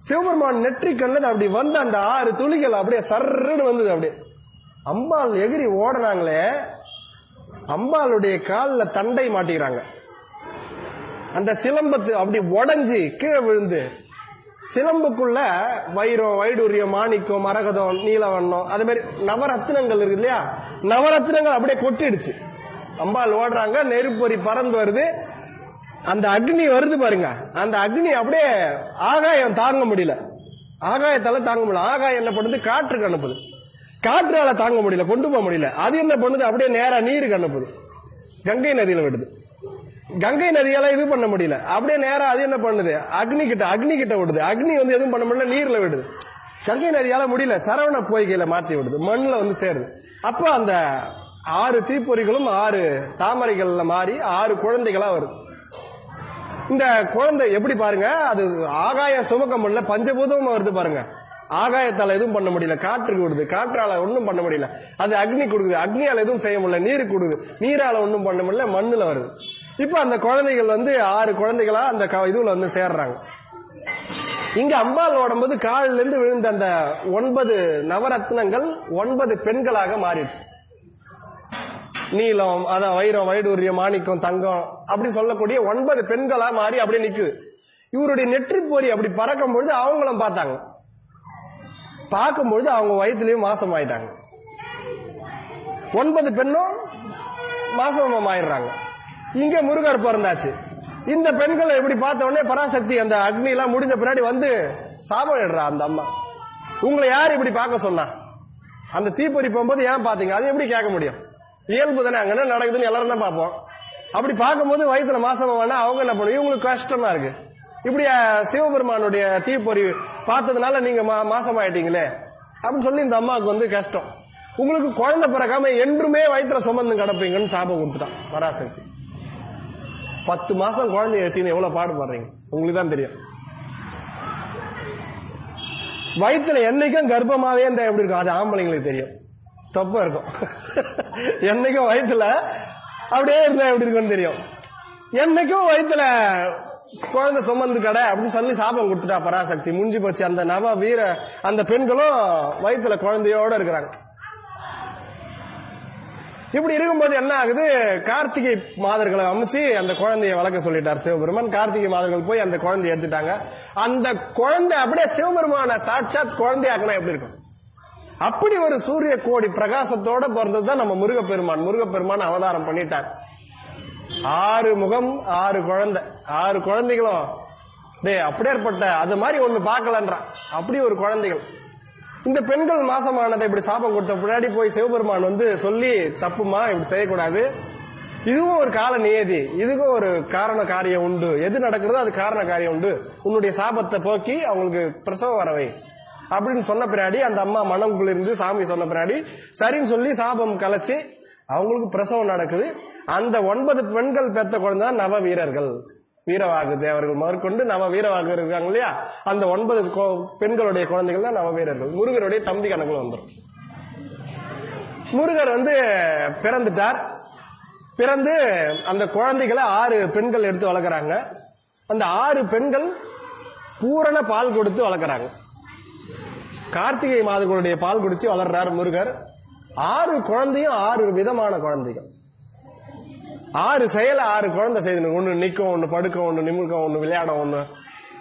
சிவபெருமான் நெற்றிக்கண்ணில் அப்படி வந்த அந்த 6 துளிகள் அப்படியே சர்ன்னு வந்தது. அப்படியே அம்பாள் எகிரி ஓடுறாங்களே, அம்பாளுடைய காலில் தண்டை மாட்டிக்கிறாங்க. அந்த சிலம்பத்து அப்படி உடஞ்சி கீழே விழுந்து, சிலம்புக்குள்ள வைரம், வைடூரியம், மாணிக்கம், மரகதம், நீலவண்ணம், அது மாதிரி நவரத்தினங்கள் இருக்கு இல்லையா, நவரத்தினங்கள் அப்படியே கொட்டிடுச்சு. அம்பாள் ஓடுறாங்க, நெருப்பொறி பறந்து வருது, அந்த அக்னி வருது பாருங்க. அந்த அக்னி அப்படியே ஆகாயம் தாங்க முடியல, ஆகாயத்தால தாங்க முடியல. ஆகாயம் என்ன பண்ணுது? காற்றுக்கு அனுப்புது. காற்றால தாங்க முடியல, கொண்டு போக முடியல. அது என்ன பண்ணுது? அப்படியே நேரா நீருக்கு அனுப்புது, கங்கை நதியில விடுது. கங்கை நதியால இது பண்ண முடியல, அப்படியே நேரா அது என்ன பண்ணுது? அக்னி கிட்ட விடுது. அக்னி வந்து எதுவும் பண்ண முடியல, நீர்ல விடுது. கங்கை நதியால முடியல, சரவண பொய்கையில மாத்தி விடுது, மண்ணுல வந்து சேருது. அப்ப அந்த 6 தீப்பொறிகளும் 6 தாமரைகள்ல மாறி 6 குழந்தைகளா வருது. இந்த குழந்தை எப்படி பாருங்க, அது ஆகாயம் சுமக்க முடியல, பஞ்சபூதமும் வருது பாருங்க. ஆகாயத்தால எதுவும் பண்ண முடியல, காற்றுக்கு விடுது, காற்றால ஒன்னும் பண்ண முடியல. அது அக்னி கொடுக்குது, அக்னியால எதுவும் செய்ய முடியல. நீருக்கு கொடுக்குது, நீரால ஒன்னும் பண்ண முடியல, மண்ணுல வருது. இப்ப அந்த குழந்தைகள் வந்து 6 குழந்தைகளா அந்த இதுல வந்து சேர்றாங்க. இங்க அம்பாள் ஓடும்போது காலில இருந்து விழுந்த அந்த 9 நவரத்னங்கள் 9 பெண்களாக மாறிடுச்சு. நீலம், அதான் வைரம், வைடூரியம், மாணிக்கம், தங்கம் அப்படி சொல்லக்கூடிய 9 பெண்களா மாறி அப்படியே நிக்குது. இவருடைய நெற்றி பொறி அப்படி பறக்கும் பொழுது அவங்களும் பார்த்தாங்க. பார்க்கும்பொழுது அவங்க வயிற்றுலயும் மாசம் ஆயிட்டாங்க. 9 பெண்ணும் மாசம் ஆயிடுறாங்க. இங்க முருகர் பிறந்தாச்சு. இந்த பெண்களை எப்படி பார்த்த உடனே பராசக்தி அந்த அக்னி எல்லாம் முடிஞ்ச பின்னாடி வந்து சாபம் இடுறா. அந்த அம்மா, உங்களை யார் இப்படி பார்க்க சொன்னா? அந்த தீப்பொறி போகும்போது ஏன் பாத்தீங்க? அது எப்படி கேட்க முடியும்? இயல்பு தானே, அங்க என்ன நடக்குதுன்னு எல்லாரும் தான் பார்ப்போம். அப்படி பார்க்கும்போது வயிற்றுல மாசமா வேணா அவங்க என்ன பண்ணுவோம்? இவங்களுக்கு கஷ்டமா இருக்கு. இப்படி சிவபெருமானுடைய தீப்பொறி பார்த்ததுனால நீங்க மாசமாயிட்டீங்களே அப்படின்னு சொல்லி இந்த அம்மாவுக்கு வந்து கஷ்டம். உங்களுக்கு குழந்தை பிறக்காம என்றுமே வயிற்றுல சுமந்து கிடப்பீங்கன்னு சாபம் கொடுத்துட்டான் பராசக்தி. 10 மாசம் குழந்தைய வச்சுன்னு எவ்வளவு பாடுபடுறீங்க உங்களுக்கு தான் தெரியும். வயிற்றுல என்னைக்கும் கர்ப்பமாவே இருந்தா எப்படி இருக்கும்? அது ஆம்பளைங்களுக்கு தெரியும், தப்பா இருக்கும். என்னைக்கும் வயிற்றுல அப்படியே இருந்தா எப்படி இருக்குன்னு தெரியும். என்னைக்கும் வயிற்றுல குழந்தை சுமந்து கடை அப்படின்னு சொல்லி சாபம் கொடுத்துட்டா பராசக்தி. முடிஞ்சு போச்சு. அந்த நவ வீர அந்த பெண்களும் வயிற்றுல குழந்தையோட இருக்கிறாங்க. இப்படி இருக்கும்போது என்ன ஆகுது? கார்த்திகை மாதர்களை அமைச்சு அந்த குழந்தைய வளர்க்க சொல்லிட்டார் சிவபெருமான். கார்த்திகை மாதர்கள் போய் அந்த குழந்தைய எடுத்துட்டாங்க. அந்த குழந்தை அப்படியே சிவபெருமான சாட்சாத் குழந்தையாக்குனா எப்படி இருக்கும்? அப்படி ஒரு சூரிய கோடி பிரகாசத்தோட பிறந்ததுதான் நம்ம முருகப்பெருமான். முருகப்பெருமான் அவதாரம் பண்ணிட்டார். 6 முகம் 6 குழந்தை, 6 குழந்தைகளும் அப்படியேற்பட்ட அது மாதிரி ஒண்ணு பார்க்கலன்றான். அப்படி ஒரு குழந்தைகள். இந்த பெண்கள் மாசமானதை இப்படி சாபம் கொடுத்த பின்னாடி போய் சிவபெருமான் வந்து சொல்லி, தப்புமா, இப்படி செய்யக்கூடாது, இதுவும் ஒரு கால நியதி, இதுக்கும் ஒரு காரண காரியம் உண்டு, எது நடக்கிறதோ அது காரண காரியம் உண்டு, உன்னுடைய சாபத்தை போக்கி அவங்களுக்கு பிரசவம் வரவை அப்படின்னு சொன்ன பின்னாடி அந்த அம்மா மனம்குள்ள இருந்து சாமி சொன்ன பின்னாடி சரின்னு சொல்லி சாபம் கலைச்சு அவங்களுக்கு பிரசவம் நடக்குது. அந்த 9 பெண்கள் பெற்ற குழந்தை தான் நவ வீரர்கள். வீரவாகு தேவர்கள் முதற்கொண்டு நவ வீரவாகு இருக்காங்க இல்லையா, அந்த 9 பெண்களுடைய குழந்தைகள் தான் நவ வீரர்கள். முருகருடைய தம்பி கணக்குல வந்துடும். முருகர் வந்து பிறந்துட்டார். பிறந்து அந்த குழந்தைகளை 6 பெண்கள் எடுத்து வளர்க்குறாங்க. அந்த 6 பெண்கள் பூரண பால் கொடுத்து வளர்க்குறாங்க. கார்த்திகை மாதங்களுடைய பால் குடிச்சு வளர்றார் முருகர். 6 குழந்தையும் 6 விதமான குழந்தைகள். 6 செயல 6 குழந்தை செய்து, ஒண்ணு நிக்கும், ஒண்ணு படுக்கும், ஒண்ணு நிமிர்க்கும், ஒண்ணு விளையாடும், ஒண்ணு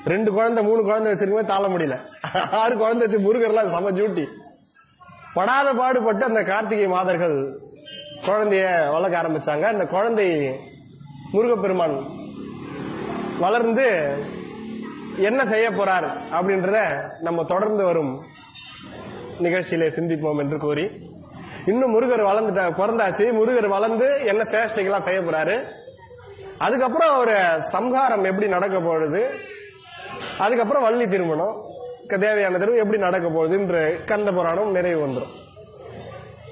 2 குழந்தை 3 குழந்தை வச்சிருக்கவே தாழ முடியல. 6 குழந்தை வச்சு முருகர்லாம் சம ஜூட்டி படாத பாடுபட்டு அந்த கார்த்திகை மாதர்கள் குழந்தைய வளர்க்க ஆரம்பிச்சாங்க. அந்த குழந்தை முருகப்பெருமான் வளர்ந்து என்ன செய்ய போறார் அப்படின்றத நம்ம தொடர்ந்து வரும் நிகழ்ச்சியிலே சிந்திப்போம் என்று கூறி, இன்னும் முருகர் பிறந்தாச்சு. முருகர் வளர்ந்து என்ன சேஷ்டைகள்லாம் செய்ய போறாரு, அதுக்கப்புறம் ஒரு சம்ஹாரம் எப்படி நடக்க போகுது, அதுக்கப்புறம் வள்ளி திருமணம் தேவையான திரும்ப எப்படி நடக்க போகுது என்று கந்த புராணம் நிறைவு வந்துடும்.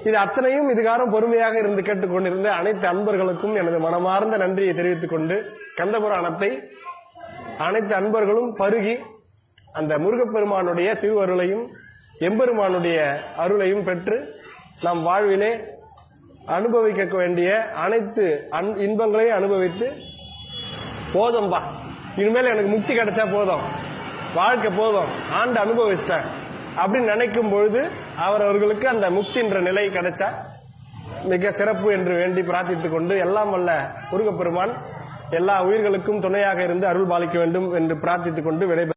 இது அத்தனையும் இதுகாரம் பொறுமையாக இருந்து கேட்டுக்கொண்டிருந்த அனைத்து அன்பர்களுக்கும் எனது மனமார்ந்த நன்றியை தெரிவித்துக் கொண்டு கந்த புராணத்தை அனைத்து அன்பர்களும் பருகி அந்த முருகப்பெருமானுடைய திருவருளையும் எம்பெருமானுடைய அருளையும் பெற்று நம் வாழ்விலே அனுபவிக்க வேண்டிய அனைத்து இன்பங்களையும் அனுபவித்து போதும்பா, இனிமேல் எனக்கு முக்தி கிடைச்சா போதும், வாழ்க்கை போதும், ஆண்டு அனுபவிச்சிட்டேன் அப்படின்னு நினைக்கும் பொழுது அவர்களுக்கு அந்த முக்தின்ற நிலை கிடைச்சா மிக சிறப்பு என்று வேண்டி பிரார்த்தித்துக் கொண்டு, எல்லாம் வல்ல முருகப்பெருமான் எல்லா உயிர்களுக்கும் துணையாக இருந்து அருள் பாலிக்க வேண்டும் என்று பிரார்த்தித்துக் கொண்டு விடைபெறுகிறேன்.